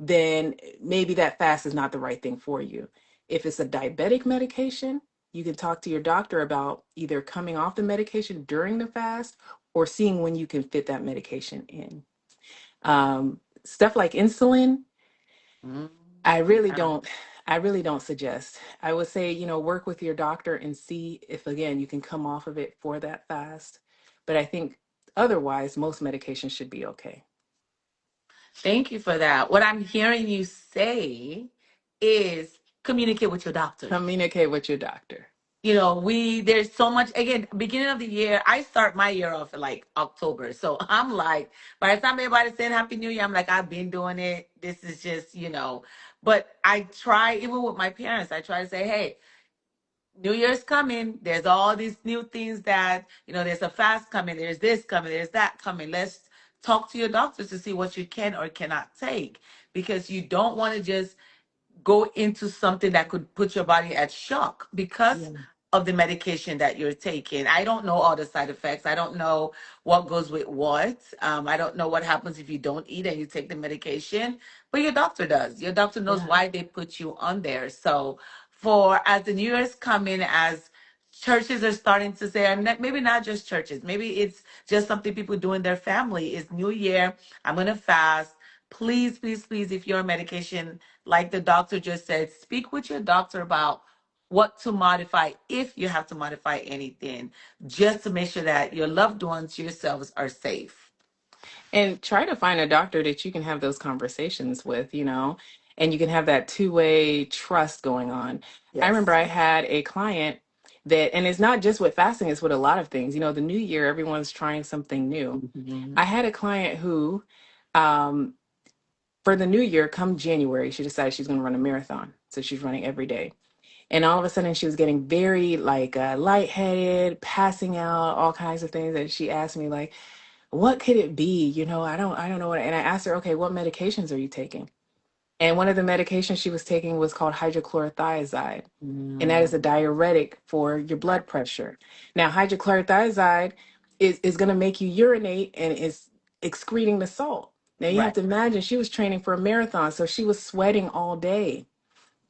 then maybe that fast is not the right thing for you. If it's a diabetic medication, you can talk to your doctor about either coming off the medication during the fast or seeing when you can fit that medication in. Stuff like insulin, Mm. I really Yeah. don't. I really don't suggest. I would say, work with your doctor and see if, again, you can come off of it for that fast. But I think otherwise, most medications should be okay. Thank you for that. What I'm hearing you say is communicate with your doctor. Communicate with your doctor. There's so much. Again, beginning of the year, I start my year off in like October. So I'm like, by the time everybody's saying Happy New Year, I'm like, I've been doing it. This is just. But I try, even with my parents, I try to say, hey, New Year's coming. There's all these new things there's a fast coming. There's this coming. There's that coming. Let's talk to your doctors to see what you can or cannot take, because you don't want to just go into something that could put your body at shock because Yeah. of the medication that you're taking. I don't know all the side effects. I don't know what goes with what. I don't know what happens if you don't eat and you take the medication, but your doctor does. Your doctor knows Yeah. why they put you on there. So, for as the New Year's coming, as churches are starting to say, and maybe not just churches, maybe it's just something people do in their family, is New Year, I'm going to fast. Please, please, please, if you're on medication, like the doctor just said, speak with your doctor about what to modify, if you have to modify anything, just to make sure that your loved ones, yourselves, are safe. And try to find a doctor that you can have those conversations with, and you can have that two-way trust going on. I remember Yes. I had a client that, and it's not just with fasting, it's with a lot of things. The new year, everyone's trying something new. Mhm. I had a client who, um, for the new year, come January, she decided she's going to run a marathon. So she's running every day. And all of a sudden, she was getting very like lightheaded, passing out, all kinds of things. And she asked me, like, what could it be? I don't know what. And I asked her, okay, what medications are you taking? And one of the medications she was taking was called hydrochlorothiazide, and that is a Mm. diuretic for your Right. blood pressure. Now, hydrochlorothiazide is going to make you urinate and is excreting the salt. Now, you have Right. to imagine she was training for a marathon, so she was sweating all day.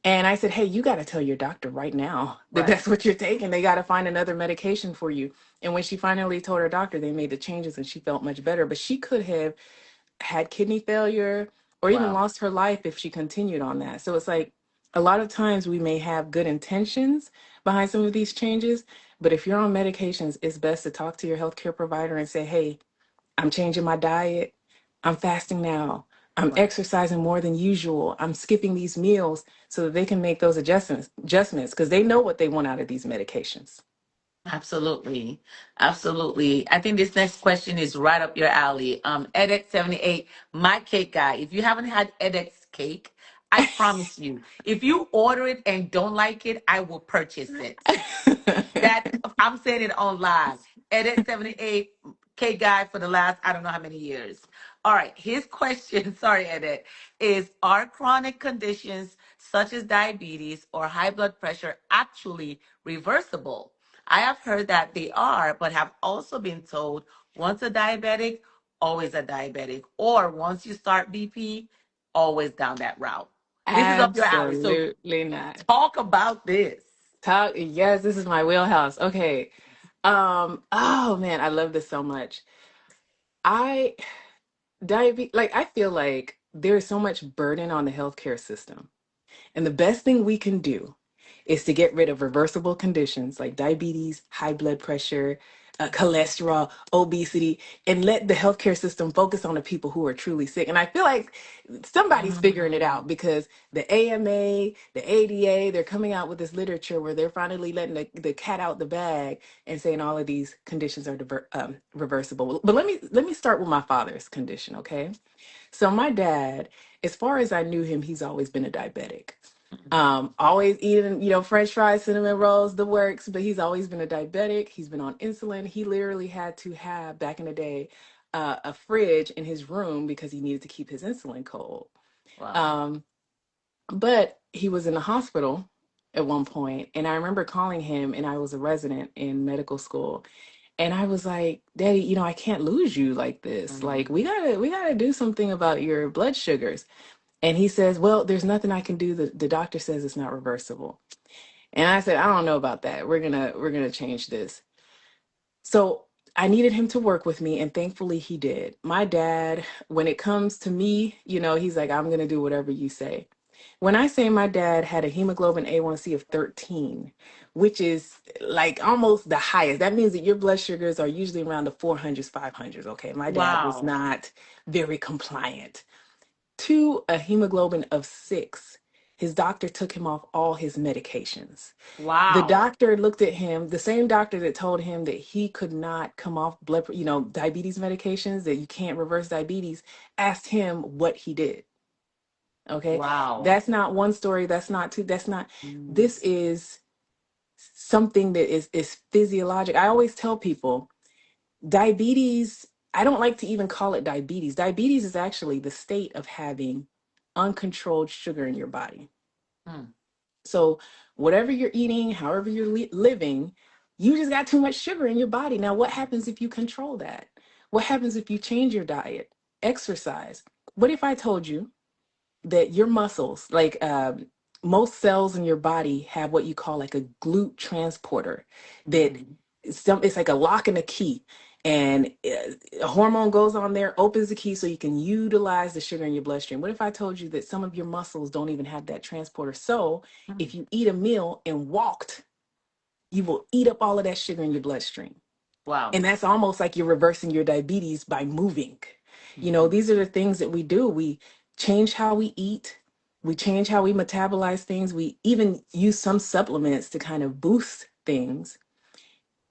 And I said, hey, you got to tell your doctor right now that Right. that's what you're taking. They got to find another medication for you. And when she finally told her doctor, they made the changes and she felt much better. But she could have had kidney failure or even Wow. lost her life if she continued on that. So it's like a lot of times we may have good intentions behind some of these changes. But if you're on medications, it's best to talk to your healthcare provider and say, hey, I'm changing my diet. I'm fasting now. I'm Right. exercising more than usual. I'm skipping these meals so that they can make those adjustments because they know what they want out of these medications. Absolutely. Absolutely. I think this next question is right up your alley. Edit 78, my cake guy. If you haven't had Edit's cake, I promise you, if you order it and don't like it, I will purchase it. That I'm saying it on live. Edit 78, K guy for the last I don't know how many years. All right, his question, sorry, Edit, is are chronic conditions such as diabetes or high blood pressure actually reversible? I have heard that they are, but have also been told once a diabetic, always a diabetic, or once you start BP, always down that route. This is up your alley. So Absolutely not. talk about this. Yes, this is my wheelhouse. Okay. Oh man, I love this so much. I diabetes, like I feel like there's so much burden on the healthcare system. And the best thing we can do is to get rid of reversible conditions like diabetes, high blood pressure, cholesterol, obesity, and let the healthcare system focus on the people who are truly sick. And I feel like somebody's figuring it out Mm. because the AMA, the ADA, they're coming out with this literature where they're finally letting the cat out the bag and saying all of these conditions are reversible. But let me start with my father's condition, okay? So my dad, as far as I knew him, he's always been a diabetic. Always eating, French fries, cinnamon rolls, the works, but he's always been a diabetic. He's been on insulin. He literally had to have, back in the day, a fridge in his room because he needed to keep his insulin cold. Wow. Um, but he was in the hospital at one point, and I remember calling him, and I was a resident in medical school, and I was like, Daddy, I can't lose you like this. Like, Mm. we gotta do something about your blood sugars. And he says, well, there's nothing I can do. The doctor says it's not reversible. And I said, I don't know about that. We're gonna change this. So I needed him to work with me, and thankfully he did. My dad, when it comes to me, he's like, I'm gonna do whatever you say. When I say my dad had a hemoglobin A1C of 13, which is like almost the highest, that means that your blood sugars are usually around the 400s, 500s. Okay, my dad was Wow. not very compliant. To a hemoglobin of 6, his doctor took him off all his medications. The Wow. doctor looked at him, the same doctor that told him that he could not come off diabetes medications, that you can't reverse diabetes, asked him what he did. Okay. Wow. That's not one story. That's not two. That's not, Mm. this is something that is physiologic. I always tell people diabetes, I don't like to even call it diabetes. Diabetes is actually the state of having uncontrolled sugar in your body. Mm. So, whatever you're eating, however you're living, you just got too much sugar in your body. Now, what happens if you control that? What happens if you change your diet, exercise? What if I told you that your muscles, like most cells in your body, have what you call like a GLUT transporter, that Mhm. it's like a lock and a key, and a hormone goes on there, opens the key so you can utilize the sugar in your bloodstream. What if I told you that some of your muscles don't even have that transporter? So Mm. if you eat a meal and walked, you will eat up all of that sugar in your bloodstream. Wow. And that's almost like you're reversing your diabetes by moving. Mhm. These are the things that we do. We change how we eat, we change how we metabolize things. We even use some supplements to kind of boost things.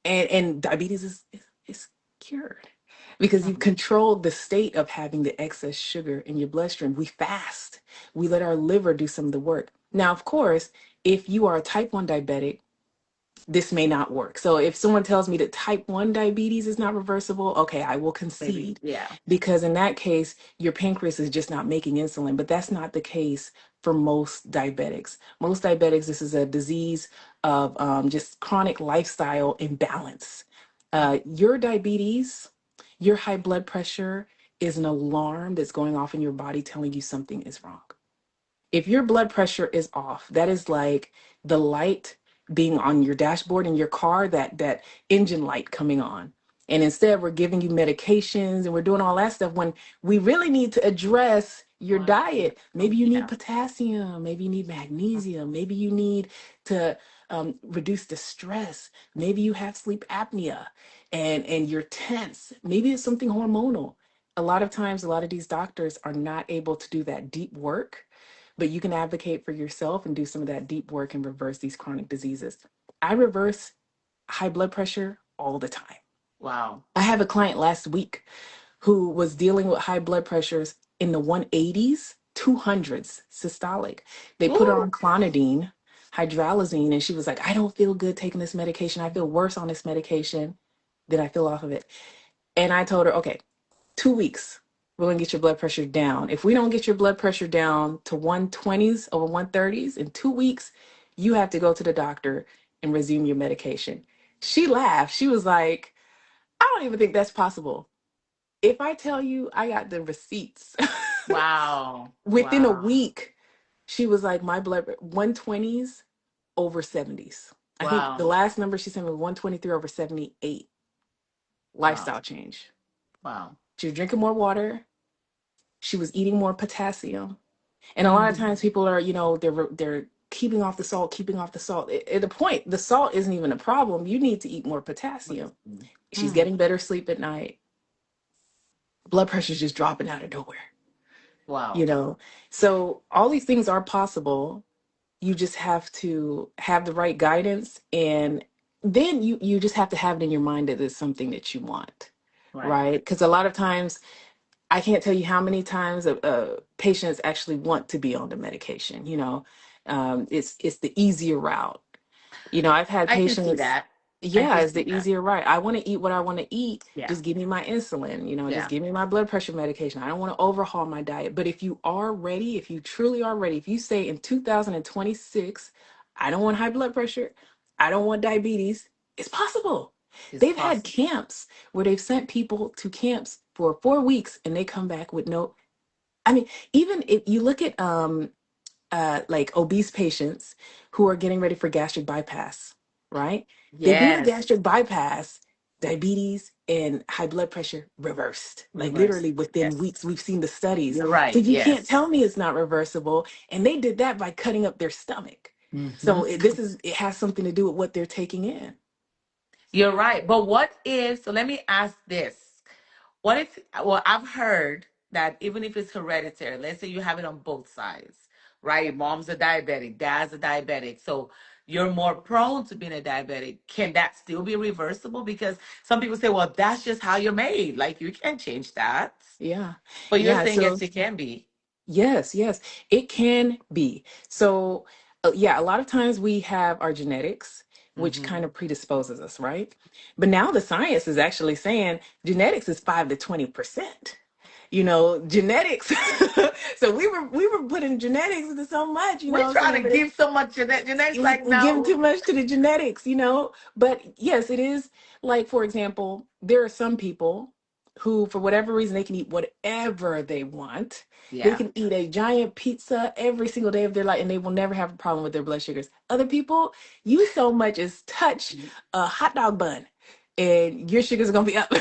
And diabetes is cured because you've Mm. controlled the state of having the excess sugar in your bloodstream. We fast, we let our liver do some of the work. Now, of course, if you are a type 1 diabetic, this may not work. So if someone tells me that type 1 diabetes is not reversible, okay, I will Maybe. concede, Yeah. because in that case, your pancreas is just not making insulin. But that's not the case for most diabetics. Most diabetics, this is a disease of just chronic lifestyle imbalance. Mm. Your diabetes, your high blood pressure is an alarm that's going off in your body telling you something is wrong. If your blood pressure is off, that is like the light being on your dashboard in your car, that engine light coming on. And instead, we're giving you medications and we're doing all that stuff when we really need to address your Well, diet. Maybe you need yeah. potassium, maybe you need magnesium, maybe you need to reduce the stress. Maybe you have sleep apnea and you're tense. Maybe it's something hormonal. A lot of times, a lot of these doctors are not able to do that deep work, but you can advocate for yourself and do some of that deep work and reverse these chronic diseases. I reverse high blood pressure all the time. Wow. I have a client last week who was dealing with high blood pressures in the 180s, 200s, systolic. They put her Ooh. on clonidine, hydralazine, and she was like, I don't feel good taking this medication. I feel worse on this medication than I feel off of it. And I told her, okay, 2 weeks, we're going to get your blood pressure down. If we don't get your blood pressure down to 120s over 130s in 2 weeks, you have to go to the doctor and resume your medication. She laughed. She was like, I don't even think that's possible. If I tell you I got the receipts, Wow. within a Wow. week, she was like, my blood 120s over 70s. I think the Wow. last number she sent me was 123 over 78. Wow. Lifestyle change. Wow. She was drinking more water. She was eating more potassium. And a lot of Mm. times people are, they're keeping off the salt, keeping off the salt. At the point, the salt isn't even a problem. You need to eat more potassium. She's Mm. getting better sleep at night. Blood pressure's just dropping out of nowhere, you Wow. know? So all these things are possible. You just have to have the right guidance, and then you just have to have it in your mind that it's something that you want, Right. right? Because a lot of times, I can't tell you how many times patients actually want to be on the medication. It's the easier route. I've had I can see patients, that. I yeah, can it's see the that. easier route. I want to eat what I want to eat. Yeah. Just give me my insulin, just Yeah. give me my blood pressure medication. I don't want to overhaul my diet. But if you are ready, if you truly are ready, if you say in 2026, I don't want high blood pressure. I don't want diabetes. It's possible. It's They've had possible. camps where they've sent people to camps for 4 weeks and they come back with no. I mean, even if you look at like obese patients who are getting ready for gastric bypass, right? They do the Yes. gastric bypass, diabetes and high blood pressure reversed. Like Reverse. literally within Yes. weeks, we've seen the studies. You're So right. you can't Yes. tell me it's not reversible. And they did that by cutting up their stomach. Hmm. So it has something to do with what they're taking in. You're right. But what if, so let me ask this. What if, well, I've heard that even if it's hereditary, let's say you have it on both sides, right? Mom's a diabetic, dad's a diabetic. So you're more prone to being a diabetic. Can that still be reversible? Because some people say, well, that's just how you're made. Like you can't change that. Yeah. But you're Yeah. saying, yes, So it can be. yes, yes, it can be. So, yeah, a lot of times we have our genetics, which Hmm. kind of predisposes us, right? But now the science is actually saying genetics is 5 to 20%. Genetics. So we were putting genetics into so much, We what I'm try saying? to But give so much of that. Genetics like, we're giving no. too much to the genetics. But yes, it is like, for example, there are some people who, for whatever reason, they can eat whatever they want. They Yeah. can eat a giant pizza every single day of their life and they will never have a problem with their blood sugars. Other people, you so much as touch a hot dog bun and your sugars are gonna be up.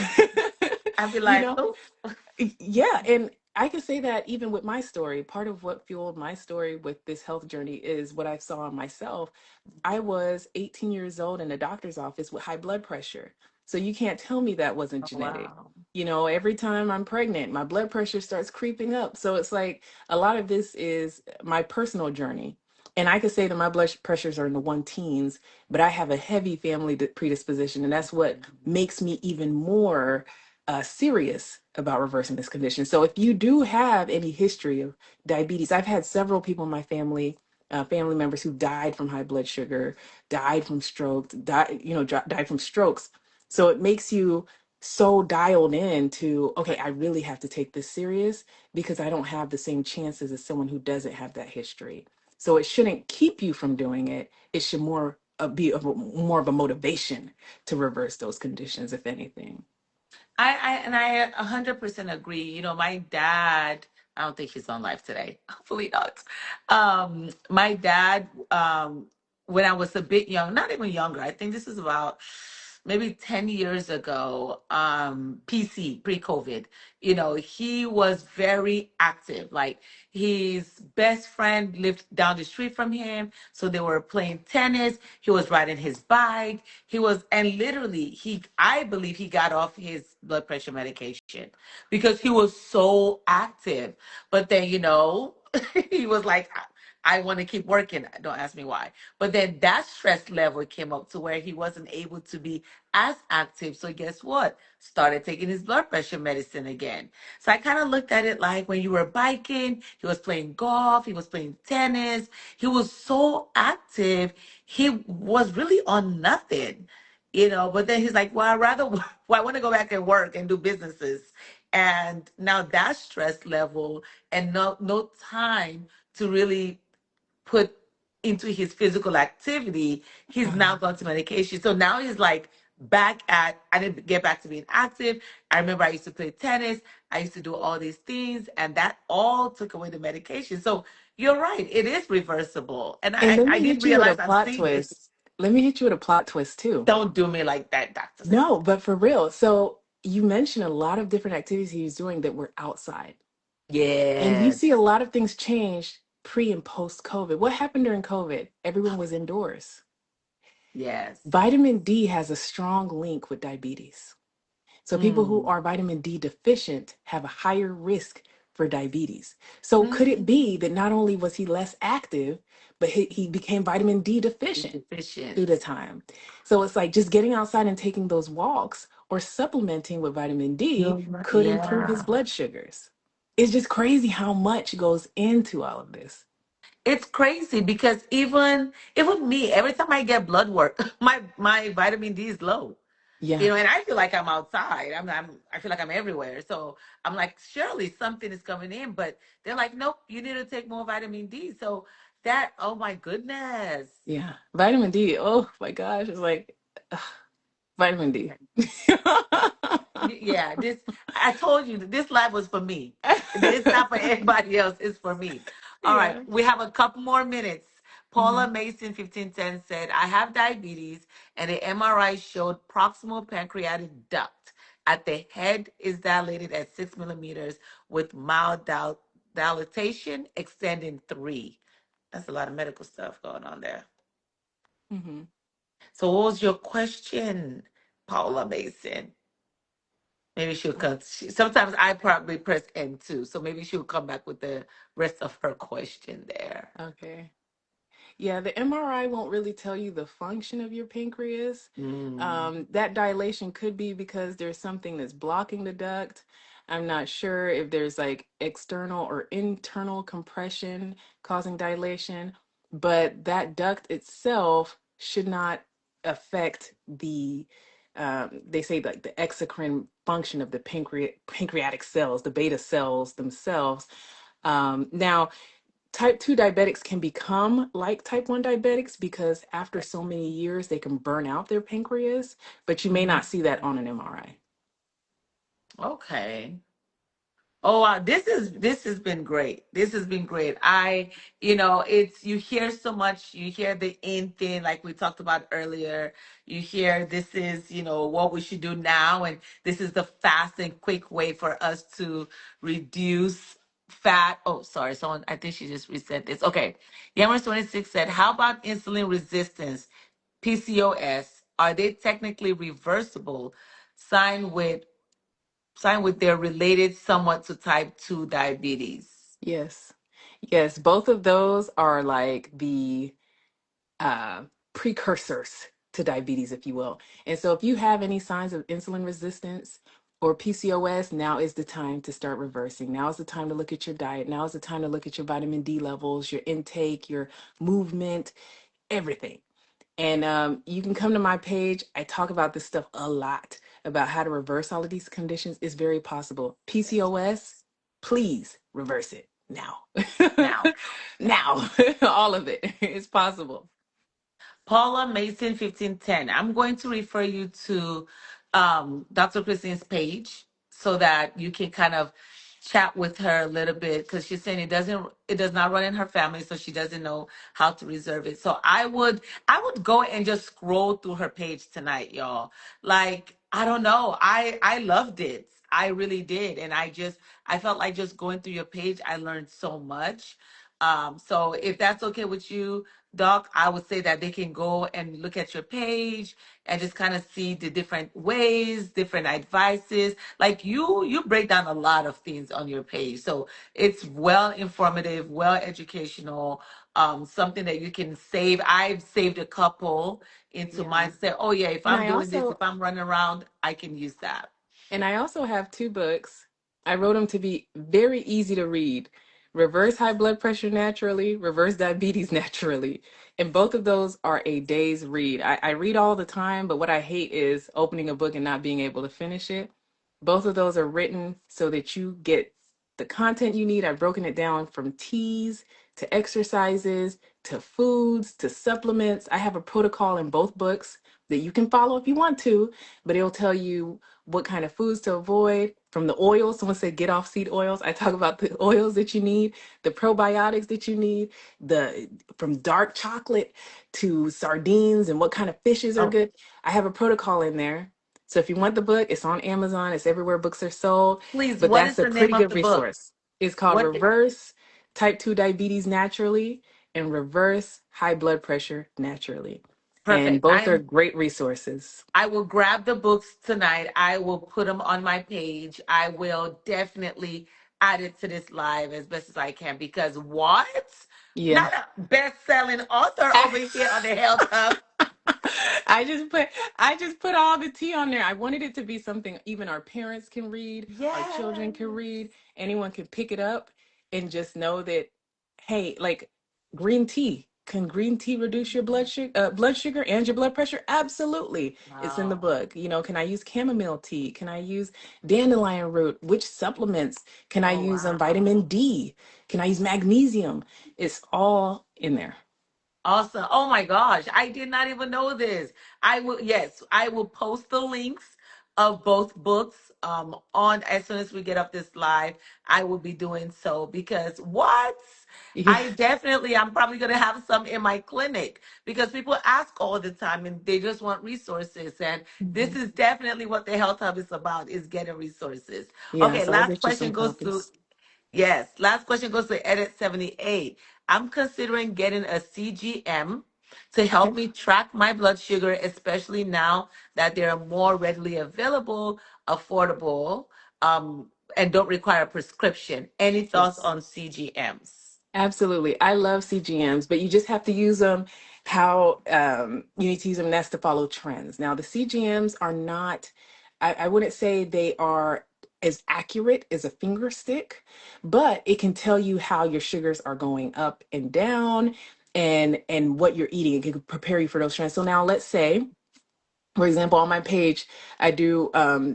I'd be you like, know? oh, Yeah, and I can say that even with my story, part of what fueled my story with this health journey is what I saw in myself. I was 18 years old in a doctor's office with high blood pressure. So you can't tell me that wasn't genetic. wow. Every time I'm pregnant, my blood pressure starts creeping up. So it's like a lot of this is my personal journey. And I could say that my blood pressures are in the one teens, but I have a heavy family predisposition. And that's what makes me even more serious about reversing this condition. So if you do have any history of diabetes, I've had several people in my family members who died from high blood sugar, died from stroke, died from strokes. So it makes you so dialed in to, okay, I really have to take this serious because I don't have the same chances as someone who doesn't have that history. So it shouldn't keep you from doing it. It should more of a motivation to reverse those conditions, if anything. I 100% agree. My dad, I don't think he's on live today. Hopefully not. My dad, when I was a bit young, not even younger, I think this is about maybe 10 years ago, PC, pre-COVID, he was very active. Like his best friend lived down the street from him. So they were playing tennis. He was riding his bike. And literally, I believe he got off his blood pressure medication because he was so active. But then, he was like, I want to keep working. Don't ask me why. But then that stress level came up to where he wasn't able to be as active. So guess what? Started taking his blood pressure medicine again. So I kind of looked at it like when you were biking, he was playing golf, he was playing tennis, he was so active, he was really on nothing. But then he's like, well, well, I want to go back and work and do businesses. And now that stress level and no time to really put into his physical activity, he's now Uh-huh. gone to medication. So now he's like I didn't get back to being active. I remember I used to play tennis. I used to do all these things, and that all took away the medication. So you're right. It is reversible. And And let I me didn't hit you with a realize I've plot seen it. twist. Let me hit you with a plot twist too. Don't do me like that, Dr. T. No, but for real. So you mentioned a lot of different activities he was doing that were outside. And you Yes. see a lot of things change pre and post COVID. What happened during COVID? Everyone was indoors. Yes. Vitamin D has a strong link with diabetes. So people who Mm. are vitamin D deficient have a higher risk for diabetes. So could it Mm. be that not only was he less active, but he became vitamin D deficient through the Deficient. time? So it's like just getting outside and taking those walks or supplementing with vitamin D You're right. could improve his Yeah. blood sugars. It's just crazy how much goes into all of this. It's crazy because even me, every time I get blood work, my vitamin D is low. Yeah. And I feel like I'm outside. I feel like I'm everywhere. So I'm like, surely something is coming in, but they're like, nope, you need to take more vitamin D. So That, oh my goodness. Yeah. Vitamin D. Oh my gosh. It's like ugh, vitamin D. Yeah, this, I told you that this live was for me. It's not for everybody else, it's for me. All right, Yeah. we have a couple more minutes. Hmm. Paula Mason 1510 said, I have diabetes and the MRI showed proximal pancreatic duct at the head is dilated at 6 millimeters with mild dilatation extending 3. That's a lot of medical stuff going on there. Hmm. So what was your question, Paula Mason? Maybe she'll come. Sometimes I probably press N too, so maybe she'll come back with the rest of her question there. Okay. Yeah, the MRI won't really tell you the function of your pancreas. Mm. That dilation could be because there's something that's blocking the duct. I'm not sure if there's like external or internal compression causing dilation, but that duct itself should not affect they say like the exocrine function of the pancreatic cells, the beta cells themselves. Now, type 2 diabetics can become like type 1 diabetics because after so many years they can burn out their pancreas, but you may Mhm. not see that on an MRI. Okay. Oh wow, this has been great. This has been great. It's you hear so much. You hear the in thing, like we talked about earlier. You hear this is what we should do now, and this is the fast and quick way for us to reduce fat. Oh, sorry, someone. I think she just reset this. Okay, Yammer 26 said, "How about insulin resistance, PCOS? Are they technically reversible? Sign with sign with they're related somewhat to type 2 diabetes." Yes. Yes, both of those are like the uh, precursors to diabetes, if you will. And so if you have any signs of insulin resistance or PCOS, now is the time to start reversing. Now is the time to look at your diet. Now is the time to look at your vitamin D levels, your intake, your movement, everything. And you can come to my page. I talk about this stuff a lot about how to reverse all of these conditions. It's very possible. PCOS, please reverse it now. Now, Now, all of it. It's possible. Paula Mason 1510. I'm going to refer you to Dr. Christine's page so that you can kind of chat with her a little bit because she's saying it does not run in her family, so she doesn't know how to reserve it. So I would go and just scroll through her page tonight, y'all. Like, I don't know. I loved it. I really did. And I felt like just going through your page, I learned so much. So if that's okay with you, Doc, I would say that they can go and look at your page and just kind of see the different ways, different advices. Like you break down a lot of things on your page. So it's well informative, well educational, something that you can save. I've saved a couple into Yeah. my set. Oh yeah, if And I'm I doing this, if also I'm running around, I can use that. And I also have two books. I wrote them to be very easy to read. Reverse High Blood Pressure Naturally, Reverse Diabetes Naturally. And both of those are a day's read. I read all the time, but what I hate is opening a book and not being able to finish it. Both of those are written so that you get the content you need. I've broken it down from teas to exercises to foods to supplements. I have a protocol in both books that you can follow if you want to, but it'll tell you what kind of foods to avoid from the oils. Someone said get off seed oils. I talk about the oils that you need, the probiotics that you need, the from dark chocolate to sardines and what kind of fishes are Oh, good. I have a protocol in there. So if you want the book, it's on Amazon. It's everywhere books are sold. please, But what that's is a the name pretty of good the book? resource. It's called What Reverse Type 2 Diabetes Naturally and Reverse High Blood Pressure Naturally. And Perfect. both are great resources. I will grab the books tonight. I will put them on my page. I will definitely add it to this live as best as I can because what? Yeah. Not a best-selling author over here on the Health Hub. I just put I just put all the tea on there. I wanted it to be something even our parents can read, our children can Yes. read, anyone can pick it up and just know that hey, like green tea. Can green tea reduce your blood sugar and your blood pressure? Absolutely. It's in the Wow. book. You know, can I use chamomile tea? Can I use dandelion root? Which supplements can I Oh, use on wow. vitamin D? Can I use magnesium? It's all in there. Awesome. Oh my gosh. I did not even know this. I will, yes, I will post the links of both books on as soon as we get up this live. I will be doing so because what? Yeah. I definitely, I'm probably going to have some in my clinic because people ask all the time and they just want resources. And this Mhm. is definitely what the Health Hub is about, is getting resources. Yeah, Okay, so I'll last get you question some goes to copies. Yes. Last question goes to Edit 78. I'm considering getting a CGM to Okay. help me track my blood sugar, especially now that they're more readily available, affordable, and don't require a prescription. Any thoughts Yes. on CGMs? Absolutely. I love CGMs, but you just have to use them how you need to use them. That's to follow trends. Now, the CGMs are not, I wouldn't say they are as accurate as a finger stick, but it can tell you how your sugars are going up and down and what you're eating. It can prepare you for those trends. So now let's say, for example, on my page, I do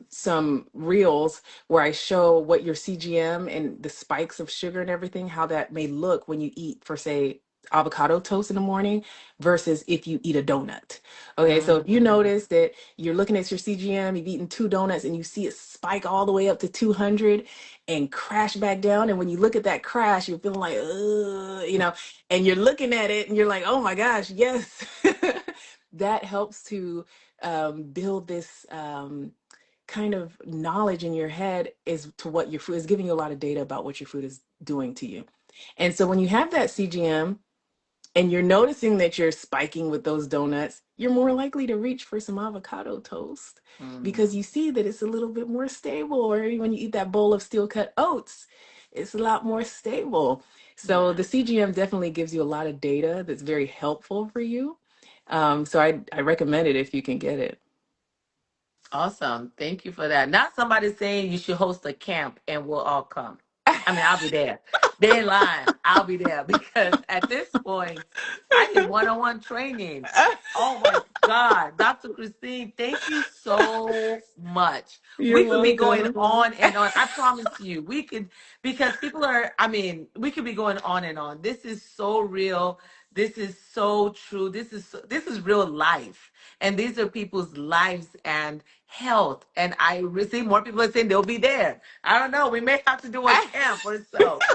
some reels where I show what your CGM and the spikes of sugar and everything, how that may look when you eat, for say, avocado toast in the morning versus if you eat a donut. Okay, so if you Mm, notice that you're looking at your CGM, you've eaten two donuts and you see it spike all the way up to 200 and crash back down. And when you look at that crash, you're feeling like, and you're looking at it and you're like, oh my gosh, yes. That helps to build this kind of knowledge in your head as to what your food is, giving you a lot of data about what your food is doing to you. And so when you have that CGM and you're noticing that you're spiking with those donuts, you're more likely to reach for some avocado toast because mm, you see that it's a little bit more stable. Or when you eat that bowl of steel cut oats, it's a lot more stable. So yeah. the CGM definitely gives you a lot of data that's very helpful for you. So I recommend it if you can get it. Awesome. Thank you for that. Not somebody saying you should host a camp and we'll all come. I mean, I'll be there. They ain't lying. I'll be there because at this point, I need one-on-one training. Oh my God. Dr. Christine, thank you so much. You're We could be going welcome. on and on. I promise you, we could, because people are, I mean, we could be going on and on. This is so real. This is so true. This is real life. And these are people's lives and health. And I receive more people are saying they'll be there. I don't know. We may have to do a camp or so.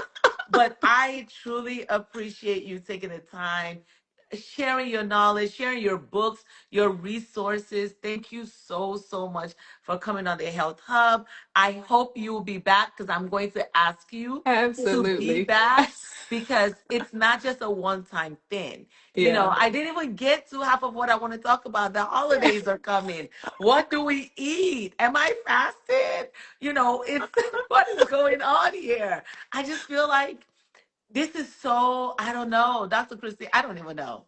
But I truly appreciate you taking the time, sharing your knowledge, sharing your books, your resources. Thank you so, so much for coming on the Health Hub. I hope you will be back because I'm going to ask you to be Absolutely. back because it's not just a one-time thing. You know, Yeah. I didn't even get to half of what I want to talk about. The holidays are coming. What do we eat? Am I fasted? You know, it's what is going on here? I just feel like this is so, I don't know, Dr. Christie, I don't even know.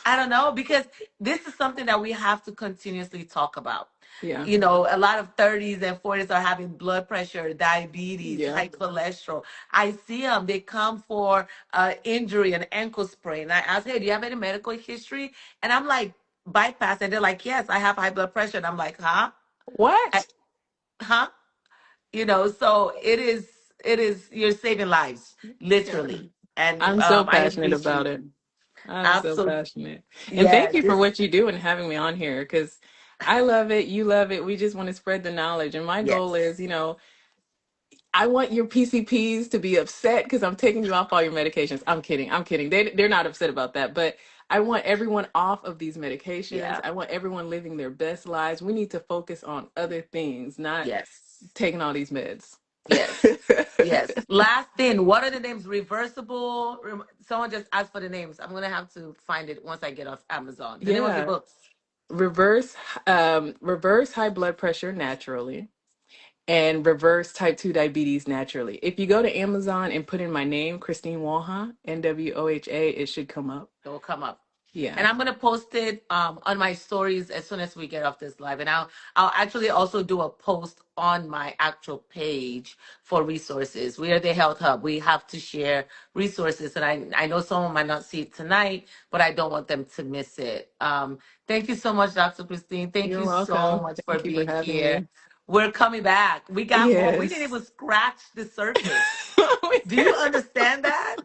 I don't know because this is something that we have to continuously talk about. Yeah. You know, a lot of 30s and 40s are having blood pressure, diabetes, Yeah. high cholesterol. I see them. They come for injury, an ankle sprain. I ask, hey, do you have any medical history? And I'm like, bypass. And they're like, yes, I have high blood pressure. And I'm like, huh? I, What? huh? You know, so you're saving lives, Yeah. literally. And I'm so I passionate about appreciate it. you. I'm so Absolutely. passionate. And thank Yeah, you for this, what you do and having me on here because I love it. You love it. We just want to spread the knowledge. And my goal yes. is, I want your PCPs to be upset because I'm taking you off all your medications. I'm kidding. I'm kidding. They're not upset about that. But I want everyone off of these medications. Yeah. I want everyone living their best lives. We need to focus on other things, not Yes. taking all these meds. Yes. Yes. Last thing, what are the names? Reversible. Someone just asked for the names. I'm gonna have to find it once I get off Amazon. The name of your Yeah. books. Reverse high blood pressure naturally and reverse type 2 diabetes naturally. If you go to Amazon and put in my name, Christine Nwoha, Nwoha, it should come up. It will come up. Yeah. And I'm gonna post it on my stories as soon as we get off this live. And I'll actually also do a post on my actual page for resources. We are the Health Hub. We have to share resources, and I know someone might not see it tonight, but I don't want them to miss it. Thank you so much, Dr. Christine. Thank You're you so welcome. much for Thank you for being having here. me. We're coming back. We got more. We didn't Yes. even scratch the surface. Do you understand that?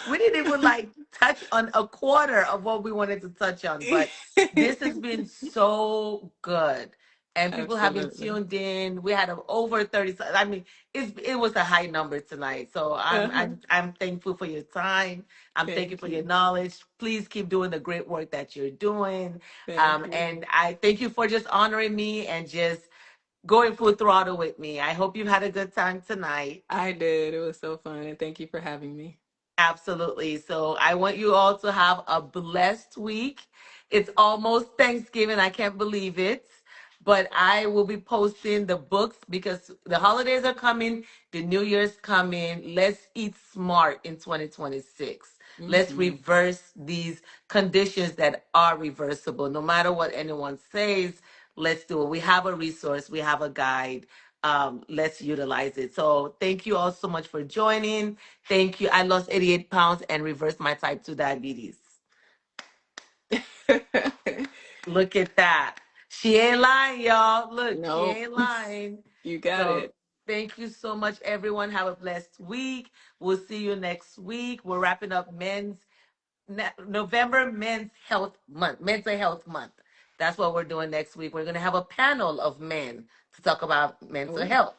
We didn't even like touch on a quarter of what we wanted to touch on, but this has been so good. And people have been Absolutely. tuned in. We had over 30. I mean, it was a high number tonight. So Uh-huh. I'm thankful for your time. I'm thankful Thank for your you. knowledge. Please keep doing the great work that you're doing. Thank you. And I thank you for just honoring me and just going full throttle with me. I hope you've had a good time tonight. I did. It was so fun. And thank you for having me. Absolutely. So I want you all to have a blessed week. It's almost Thanksgiving. I can't believe it. But I will be posting the books because the holidays are coming, the New Year's coming. Let's eat smart in 2026. Let's Hmm. reverse these conditions that are reversible. No matter what anyone says, let's do it. We have a resource, we have a guide. Let's utilize it. So thank you all so much for joining. Thank you. I lost 88 pounds and reversed my type 2 diabetes. Look at that. She ain't lying, y'all. Look, she Nope. ain't lying. You got So it. thank you so much, everyone. Have a blessed week. We'll see you next week. We're wrapping up November Men's Health Month, Mental Health Month. That's what we're doing next week. We're going to have a panel of men to talk about mental Oh, health.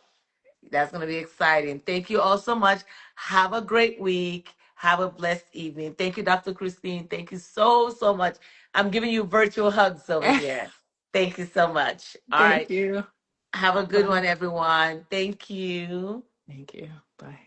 That's going to be exciting. Thank you all so much. Have a great week. Have a blessed evening. Thank you, Dr. Christine. Thank you so, so much. I'm giving you virtual hugs over here. Thank you so much. All thank right. you. Have a good Bye. one, everyone. Thank you. Thank you. Bye.